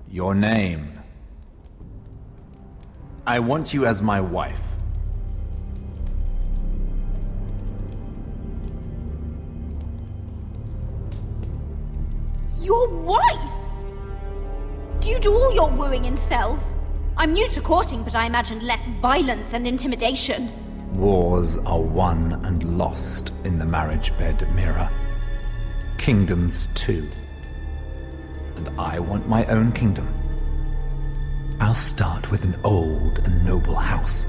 Your name. I want you as my wife. Your wife? Do you do all your wooing in cells? I'm new to courting, but I imagined less violence and intimidation. Wars are won and lost in the marriage bed, Mira. Kingdoms too. And I want my own kingdom. I'll start with an old and noble house,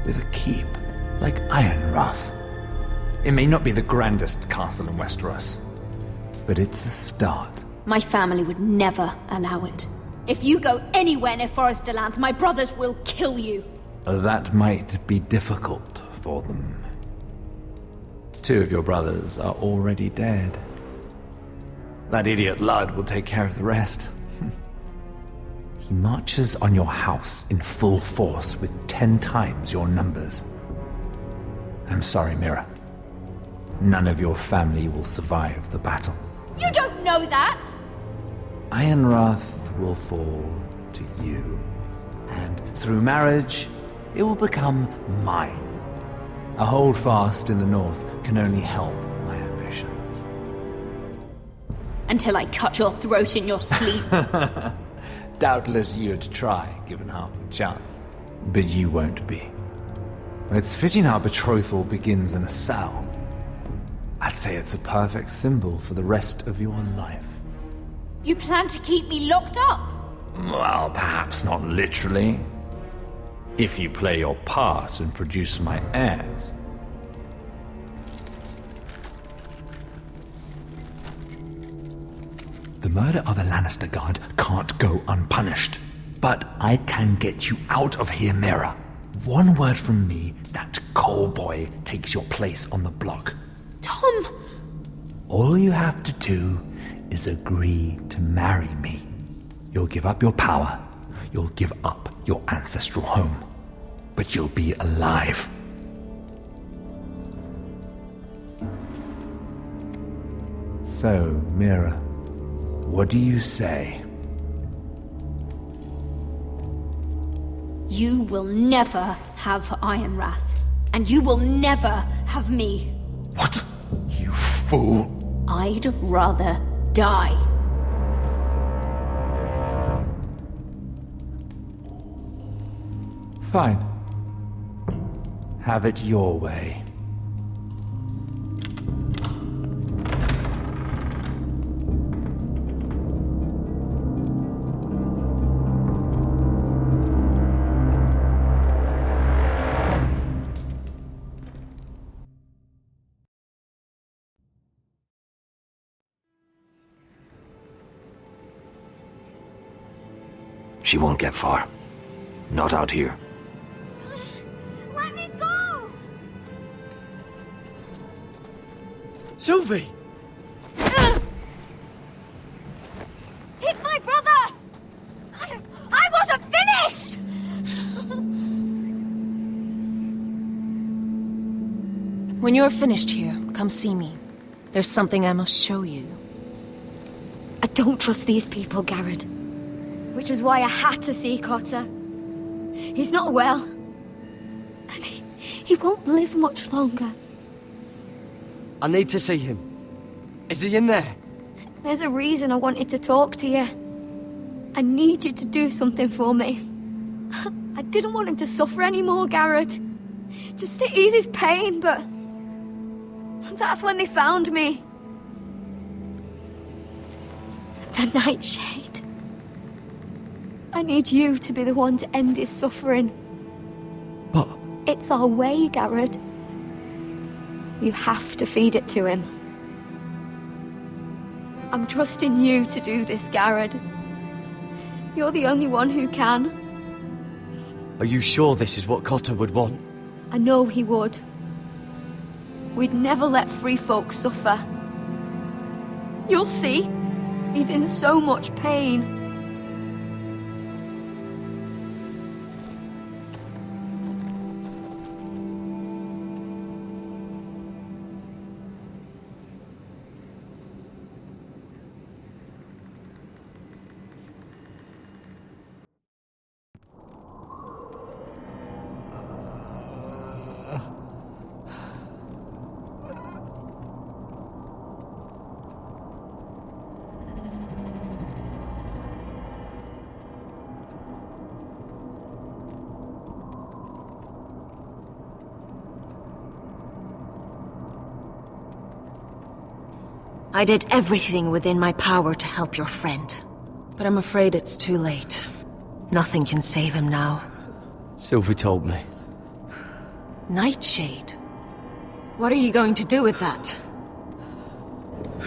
with a keep, like Ironrath. It may not be the grandest castle in Westeros, but it's a start. My family would never allow it. If you go anywhere near Forrester lands, my brothers will kill you. That might be difficult for them. 2 of your brothers are already dead. That idiot Ludd will take care of the rest. He marches on your house in full force with 10 times your numbers. I'm sorry, Mira. None of your family will survive the battle. You don't know that! Ironrath will fall to you, and through marriage, it will become mine. A holdfast in the north can only help my ambitions. Until I cut your throat in your sleep. Doubtless you'd try, given half the chance. But you won't be. It's fitting our betrothal begins in a cell. I'd say it's a perfect symbol for the rest of your life. You plan to keep me locked up? Well, perhaps not literally. If you play your part and produce my heirs. The murder of a Lannister guard can't go unpunished. But I can get you out of here, Mira. One word from me, that coal boy takes your place on the block. Tom! All you have to do is agree to marry me. You'll give up your power. You'll give up your ancestral home. But you'll be alive. So, Mira, what do you say? You will never have Ironrath. And you will never have me. What? You fool! I'd rather die. Fine. Have it your way. She won't get far. Not out here. Let me go! Sylvie! He's my brother! I wasn't finished! When you're finished here, come see me. There's something I must show you. I don't trust these people, Garrett. Which was why I had to see Cotter. He's not well. And he won't live much longer. I need to see him. Is he in there? There's a reason I wanted to talk to you. I need you to do something for me. I didn't want him to suffer anymore, Garrett. just to ease his pain, but that's when they found me. The Nightshade. I need you to be the one to end his suffering. But... It's our way, Garrett. You have to feed it to him. I'm trusting you to do this, Garrett. You're the only one who can. Are you sure this is what Cotter would want? I know he would. We'd never let free folk suffer. You'll see. He's in so much pain. I did everything within my power to help your friend. But I'm afraid it's too late. Nothing can save him now. Sylvie told me. Nightshade? What are you going to do with that?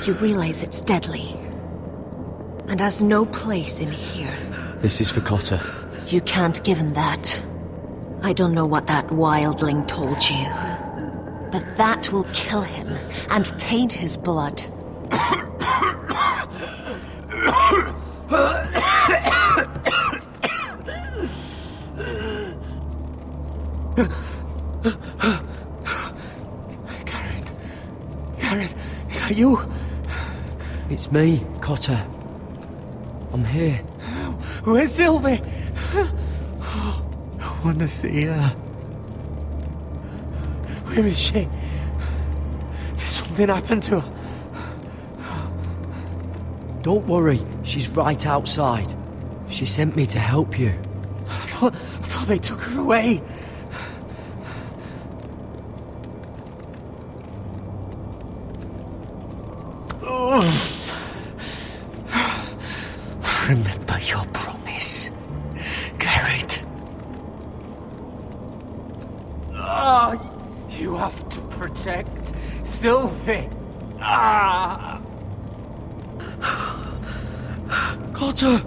You realize it's deadly. And has no place in here. This is for Cotter. You can't give him that. I don't know what that wildling told you. But that will kill him and taint his blood. Gareth, is that you? It's me, Cotter. I'm here. Where's Sylvie? I want to see her. Where is she? Did something happen to her? Don't worry, she's right outside. She sent me to help you. I thought they took her away. Remember your promise, Garrett. You have to protect Sylvie. Cotter!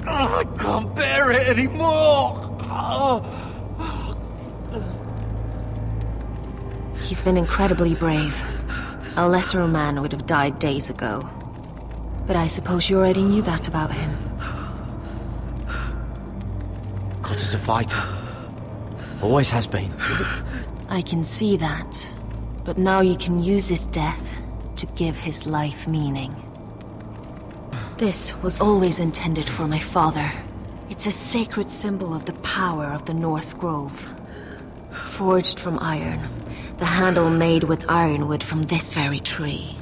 I can't bear it anymore! He's been incredibly brave. A lesser man would have died days ago. But I suppose you already knew that about him. Cotter's a fighter. Always has been. I can see that. But now you can use his death to give his life meaning. This was always intended for my father. It's a sacred symbol of the power of the North Grove. Forged from iron, the handle made with ironwood from this very tree.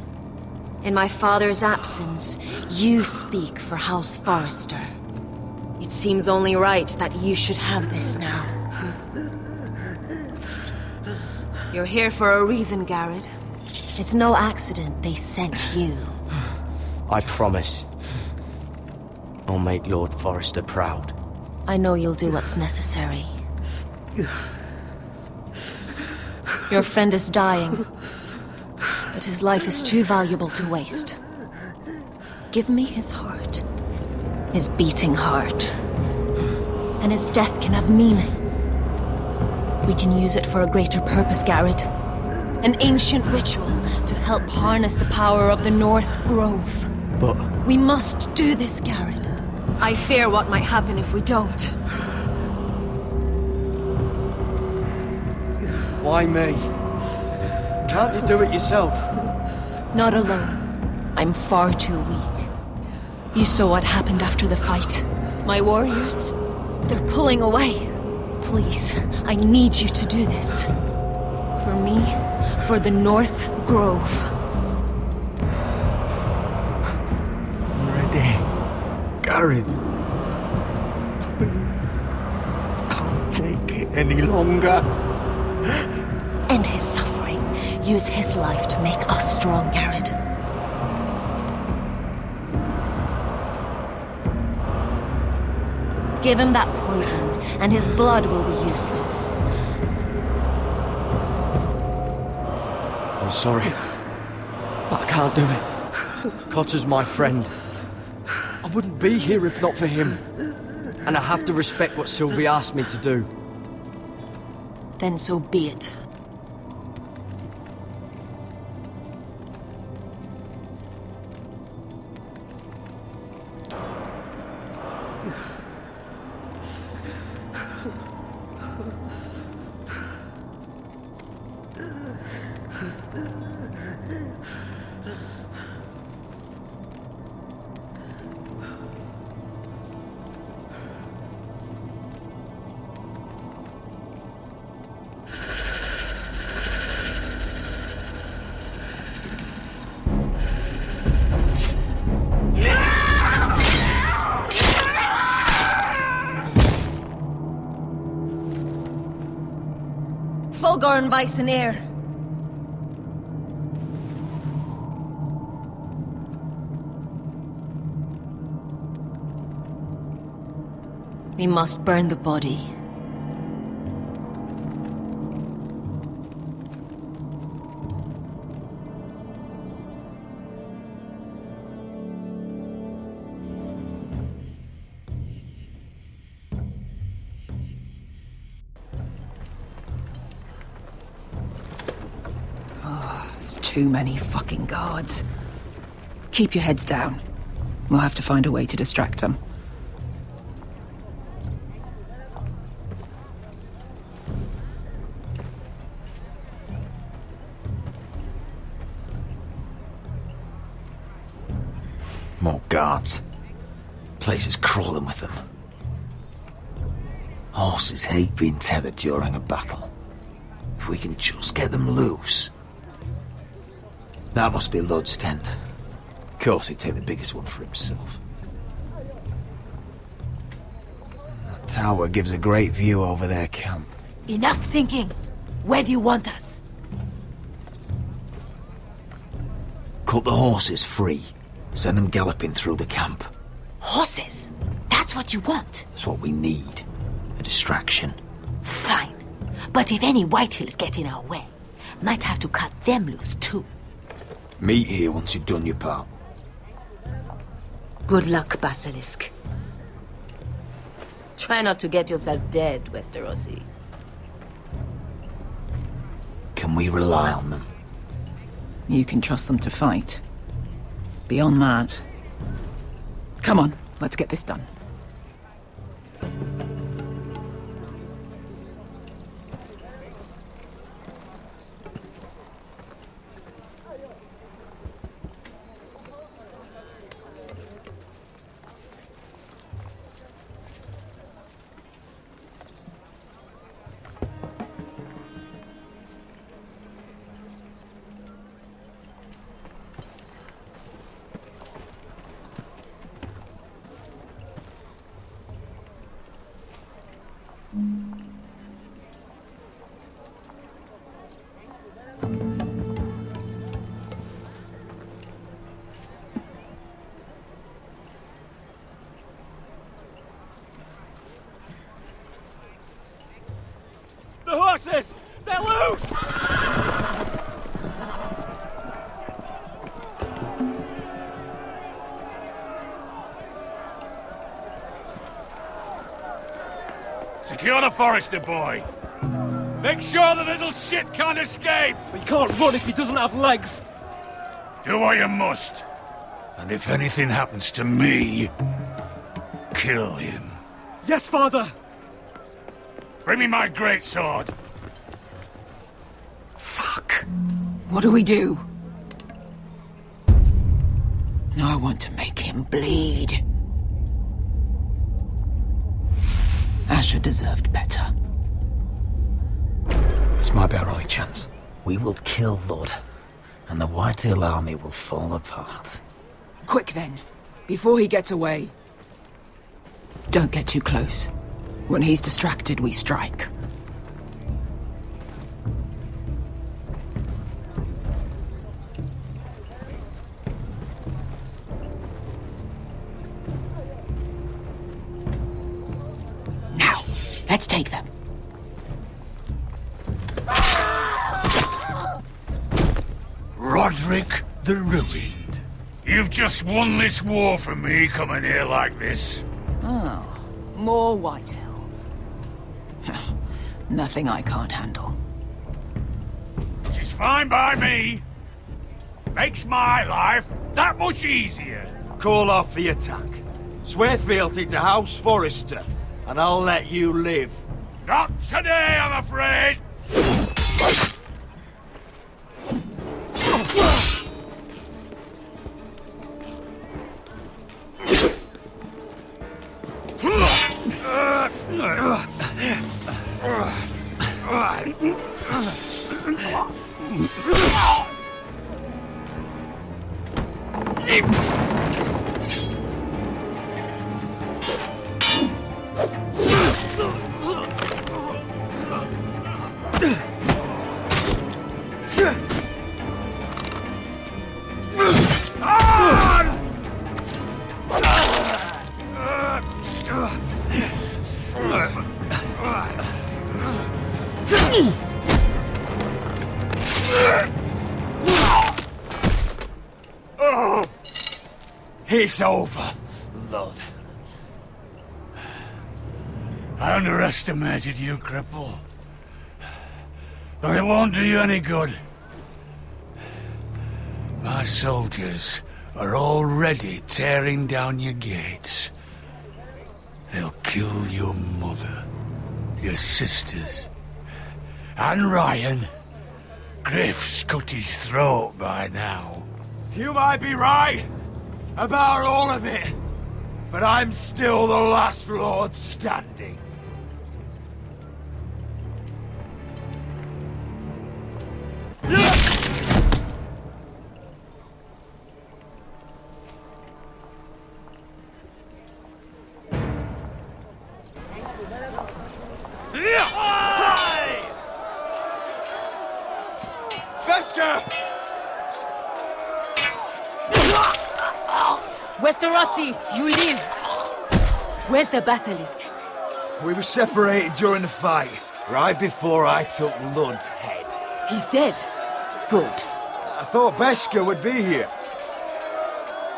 In my father's absence, you speak for House Forrester. It seems only right that you should have this now. You're here for a reason, Garrett. It's no accident they sent you. I promise. I'll make Lord Forrester proud. I know you'll do what's necessary. Your friend is dying, but his life is too valuable to waste. Give me his heart. His beating heart. And his death can have meaning. We can use it for a greater purpose, Garrett. An ancient ritual to help harness the power of the North Grove. But... we must do this, Garrett. I fear what might happen if we don't. Why me? Can't you do it yourself? Not alone. I'm far too weak. You saw what happened after the fight. My warriors, they're pulling away. Please, I need you to do this. For me, for the North Grove. I'm ready. Gareth. Please. Can't take any longer. End his suffering. Use his life to make us strong, Garrett. Give him that poison, and his blood will be useless. I'm sorry, but I can't do it. Cotter's my friend. I wouldn't be here if not for him. And I have to respect what Sylvie asked me to do. Then so be it. Fulgorn Bisoneer. We must burn the body. Too many fucking guards. Keep your heads down. We'll have to find a way to distract them. More guards. Place is crawling with them. Horses hate being tethered during a battle. If we can just get them loose. That must be Lud's tent. Of course he'd take the biggest one for himself. That tower gives a great view over their camp. Enough thinking! Where do you want us? Cut the horses free. Send them galloping through the camp. Horses? That's what you want? That's what we need. A distraction. Fine. But if any Whitehills get in our way, might have to cut them loose too. Meet here once you've done your part. Good luck, Basilisk. Try not to get yourself dead, Westerosi. Can we rely on them? You can trust them to fight. Beyond that... Come on, let's get this done. The horses! They're loose! Secure the Forrester boy. Make sure the little shit can't escape. He can't run if he doesn't have legs. Do what you must. And if anything happens to me, kill him. Yes, Father! Bring me my greatsword. Fuck. What do we do? I want to make him bleed. Asher deserved better. This might be our only chance. We will kill Lud, and the Whitehill army will fall apart. Quick then, before he gets away. Don't get too close. When he's distracted, we strike. Let's take them. Roderick the Ruined. You've just won this war from me coming here like this. Oh, more White Hills. Nothing I can't handle. Which is fine by me. Makes my life that much easier. Call off the attack. Swear fealty to House Forrester, and I'll let you live. Not today, I'm afraid. It's over, Lord. I underestimated you, cripple. But it won't do you any good. My soldiers are already tearing down your gates. They'll kill your mother, your sisters, and Ryan. Griff's cut his throat by now. You might be right about all of it, but I'm still the last Lord standing. Westerosi, you live. Where's the basilisk? We were separated during the fight, right before I took Lud's head. He's dead. Good. I thought Beskha would be here.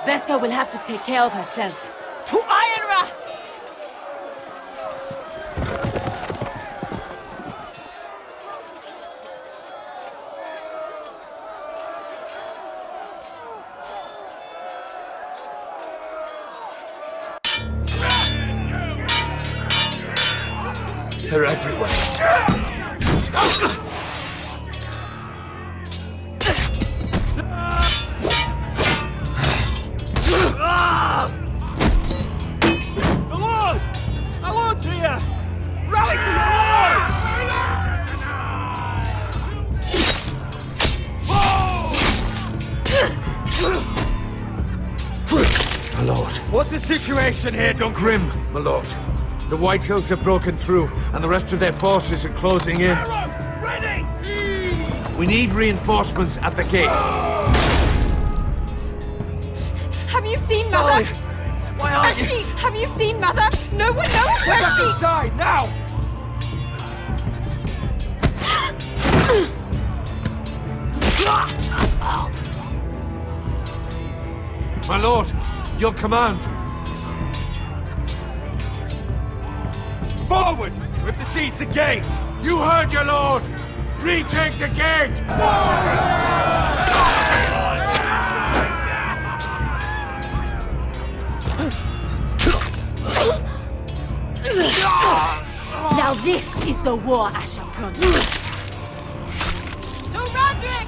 Beskha will have to take care of herself. To Ironrath! They're everywhere. The Lord! Our Lord's here! Rally to the Lord! My lord. What's the situation here, Duncan? Grim, my lord. The White Hills have broken through, and the rest of their forces are closing in. Arrows, ready! We need reinforcements at the gate. Have you seen Mother? Why aren't Where's she? Have you seen Mother? No one knows where Get she... inside, now! My lord, your command. Forward! We have to seize the gate! You heard your lord! Retake the gate! Now this is the war Asher promised. To Roderick!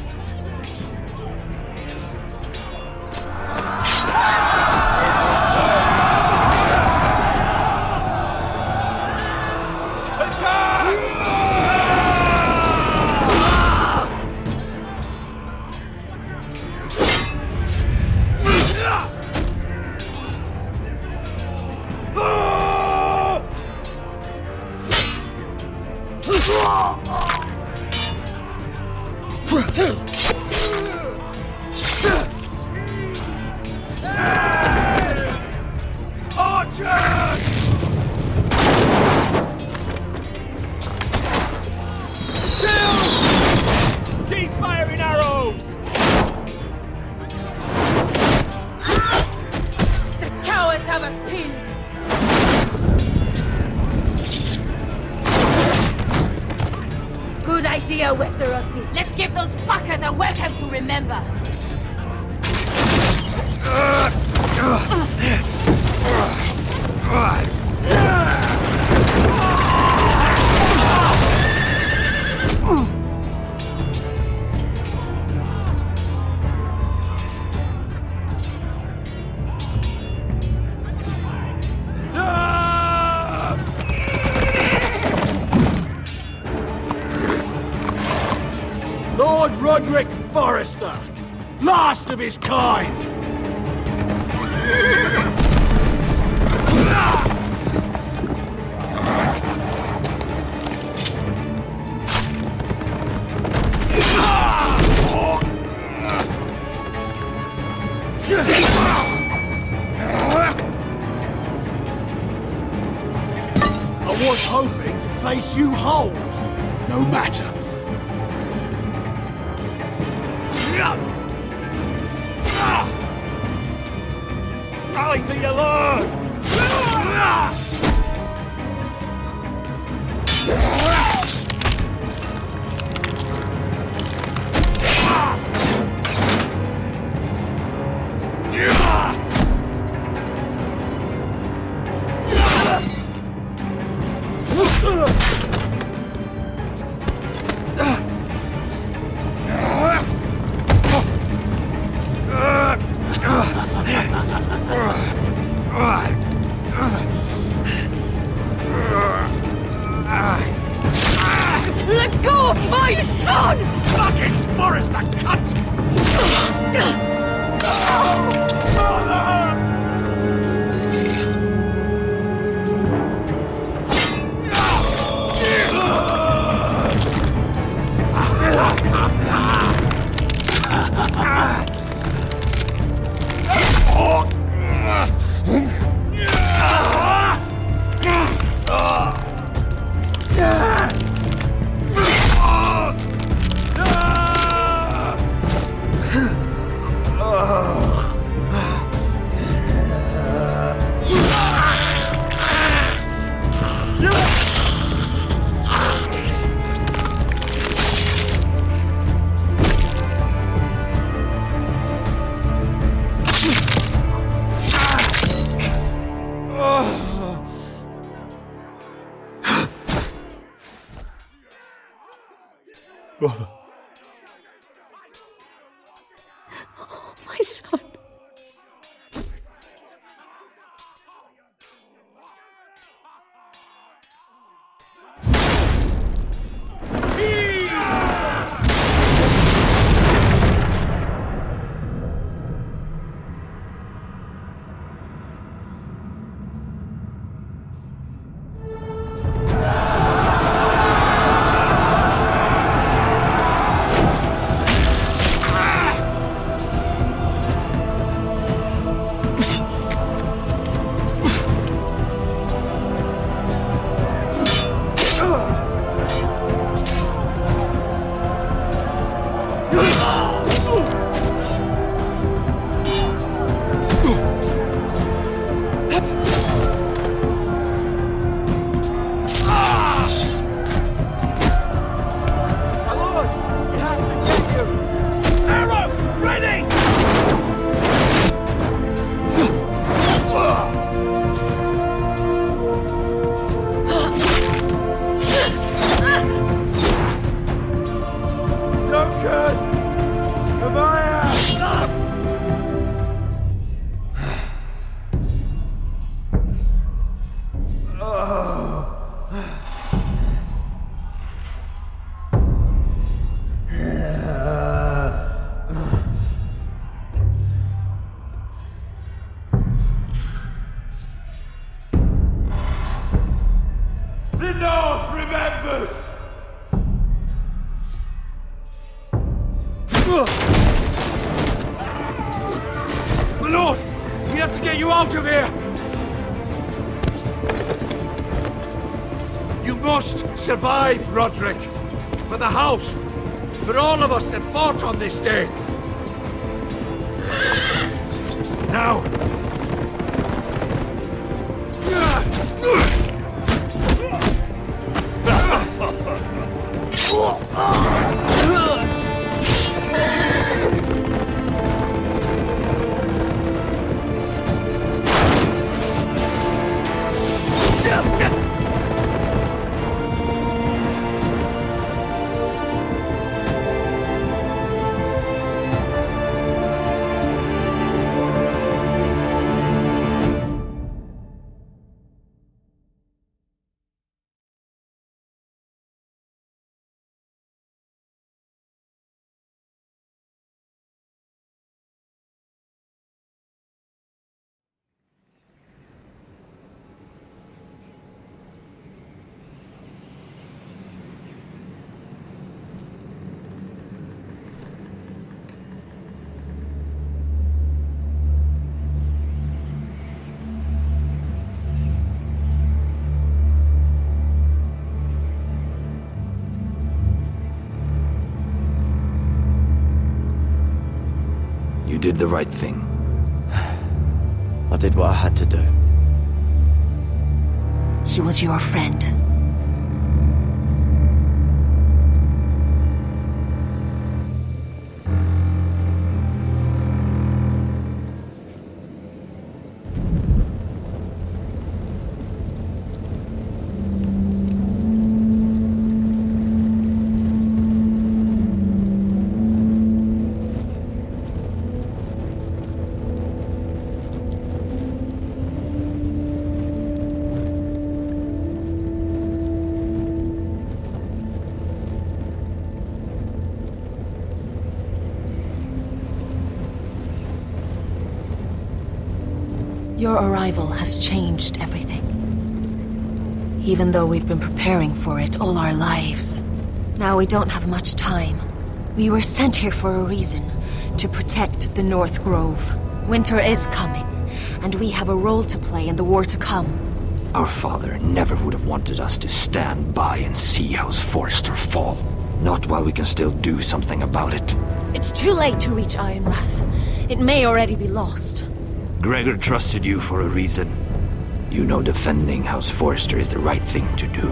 here, Westerosi. Let's give those fuckers a welcome to remember. Lord Roderick Forrester, last of his kind! I was hoping to face you whole. No matter. Rally to your lord! Let go of my son! Fucking Forrester, cunt! My son. My lord, we have to get you out of here! You must survive, Roderick. For the house. For all of us that fought on this day. Now. did the right thing. I did what I had to do. He was your friend. Your arrival has changed everything. Even though we've been preparing for it all our lives. Now we don't have much time. We were sent here for a reason. To protect the North Grove. Winter is coming, and we have a role to play in the war to come. Our father never would have wanted us to stand by and see House Forrester fall. Not while we can still do something about it. It's too late to reach Ironrath. It may already be lost. Gregor trusted you for a reason. You know defending House Forrester is the right thing to do.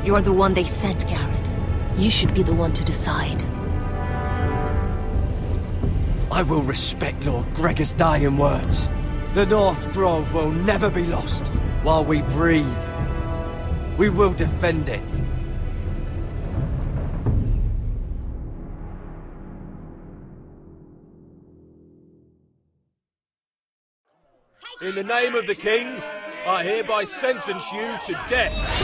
You're the one they sent, Garrett. You should be the one to decide. I will respect Lord Gregor's dying words. The North Grove will never be lost while we breathe. We will defend it. In the name of the king, I hereby sentence you to death.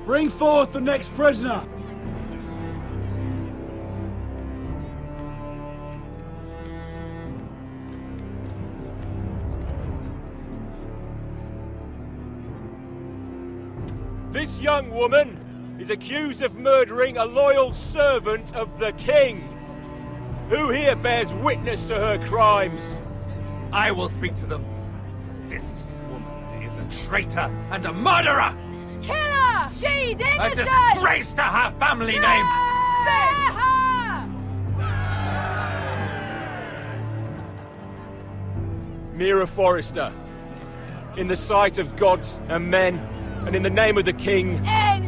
Bring forth the next prisoner! This young woman is accused of murdering a loyal servant of the king. Who here bears witness to her crimes? I will speak to them. This woman is a traitor and a murderer! Kill her! She's innocent! A disgrace to her family name! Spare her! Mira Forrester, in the sight of gods and men, and in the name of the king, I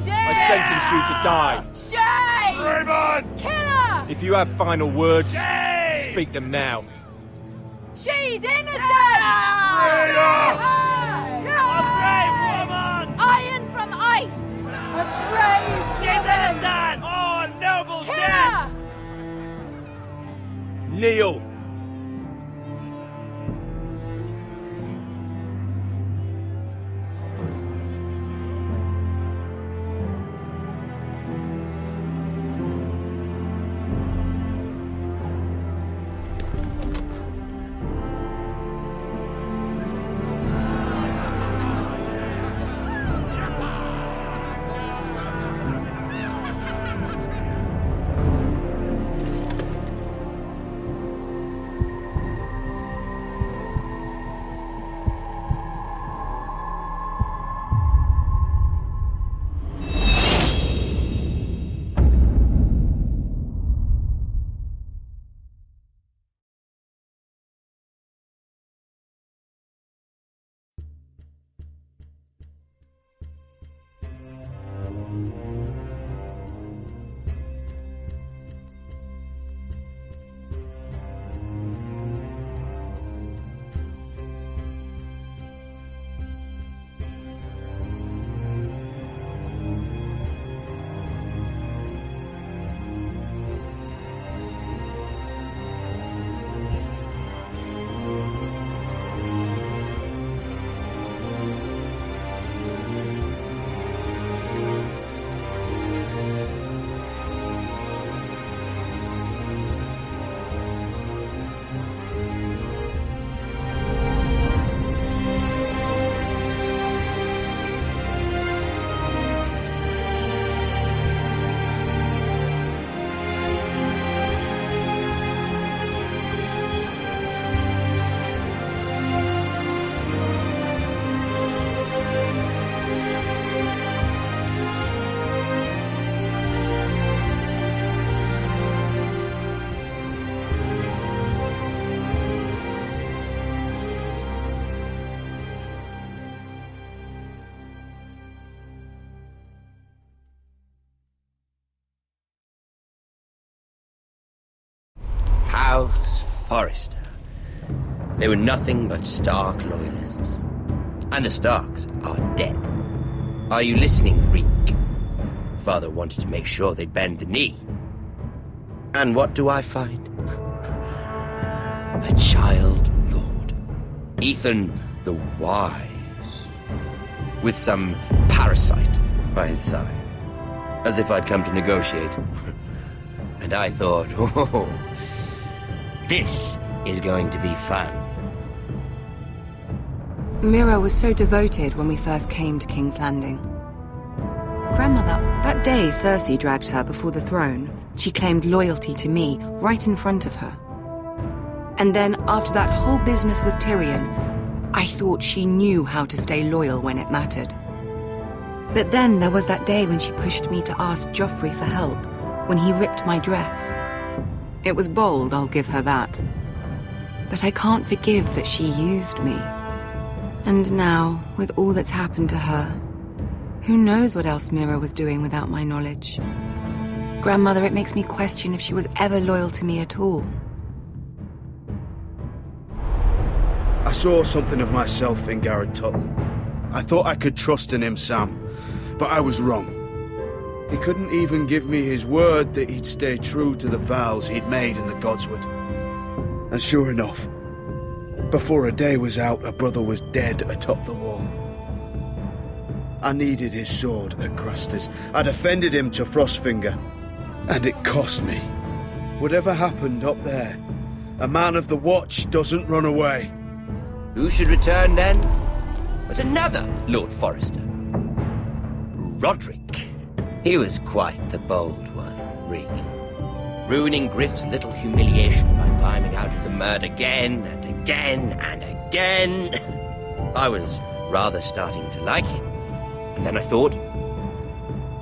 sentence you to die. Shame! Raymond! Kill her! If you have final words, speak them now. She's innocent! Spare her! A brave woman! Iron from ice! A brave She's woman! innocent! Oh, noble Kill death! her! Kneel. House Forrester. They were nothing but Stark loyalists. And the Starks are dead. Are you listening, Reek? Father wanted to make sure they'd bend the knee. And what do I find? A child lord. Ethan the Wise. With some parasite by his side. As if I'd come to negotiate. And I thought, oh, this is going to be fun. Mira was so devoted when we first came to King's Landing. Grandmother, that day Cersei dragged her before the throne, she claimed loyalty to me right in front of her. And then, after that whole business with Tyrion, I thought she knew how to stay loyal when it mattered. But then there was that day when she pushed me to ask Joffrey for help, when he ripped my dress. It was bold, I'll give her that. But I can't forgive that she used me. And now, with all that's happened to her, who knows what else Mira was doing without my knowledge? Grandmother, it makes me question if she was ever loyal to me at all. I saw something of myself in Garrett Tuttle. I thought I could trust in him, Sam, but I was wrong. He couldn't even give me his word that he'd stay true to the vows he'd made in the Godswood. And sure enough, before a day was out, a brother was dead atop the wall. I needed his sword at Craster's. I defended him to Frostfinger, and it cost me. Whatever happened up there, a man of the Watch doesn't run away. Who should return then? But another Lord Forrester. Roderick. He was quite the bold one, Reek. Ruining Griff's little humiliation by climbing out of the mud again and again and again. I was rather starting to like him. And then I thought,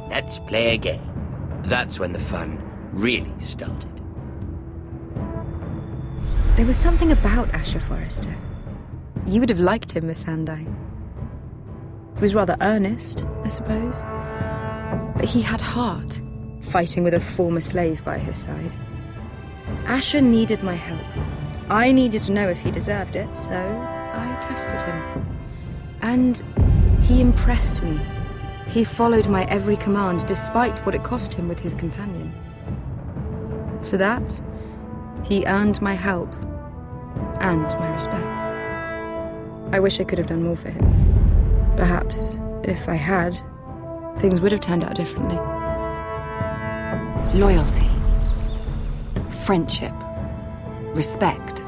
let's play a game. That's when the fun really started. There was something about Asher Forrester. You would have liked him, Miss Sandai. He was rather earnest, I suppose. But he had heart, fighting with a former slave by his side. Asher needed my help. I needed to know if he deserved it, so I tested him. And he impressed me. He followed my every command, despite what it cost him with his companion. For that, he earned my help and my respect. I wish I could have done more for him. Perhaps, if I had, things would have turned out differently. Loyalty. Friendship. Respect.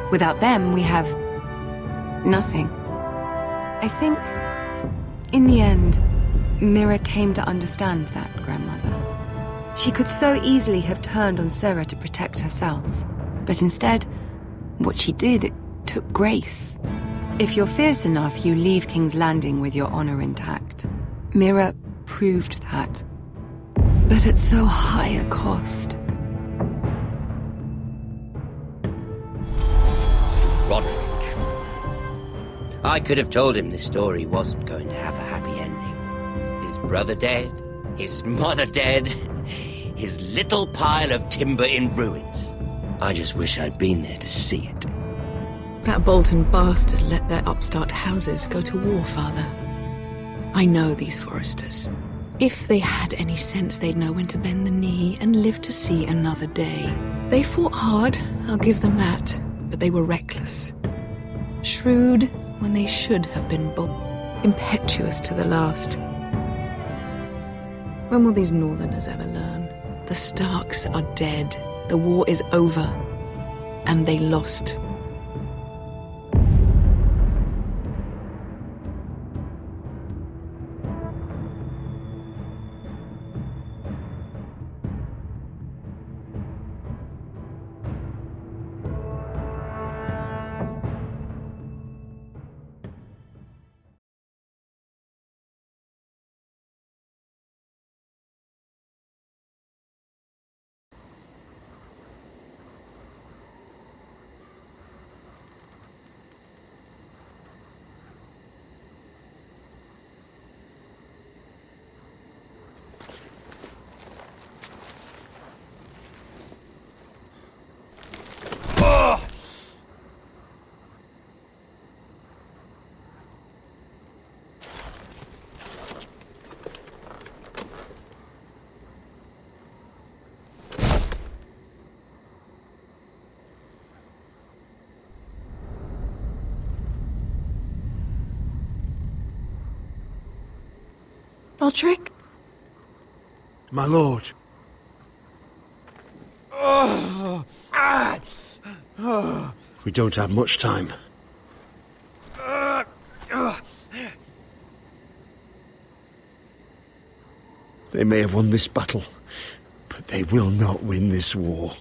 Without them, we have nothing. I think, in the end, Mira came to understand that, Grandmother. She could so easily have turned on Sarah to protect herself. But instead, what she did, it took grace. If you're fierce enough, you leave King's Landing with your honor intact. Mira proved that. But at so high a cost. Roderick. I could have told him this story wasn't going to have a happy ending. His brother dead, his mother dead, his little pile of timber in ruins. I just wish I'd been there to see it. That Bolton bastard let their upstart houses go to war, Father. I know these Forresters. If they had any sense, they'd know when to bend the knee and live to see another day. They fought hard, I'll give them that, but they were reckless. Shrewd when they should have been bold. Impetuous to the last. When will these Northerners ever learn? The Starks are dead. The war is over. And they lost. Roderick? My lord. We don't have much time. They may have won this battle, but they will not win this war.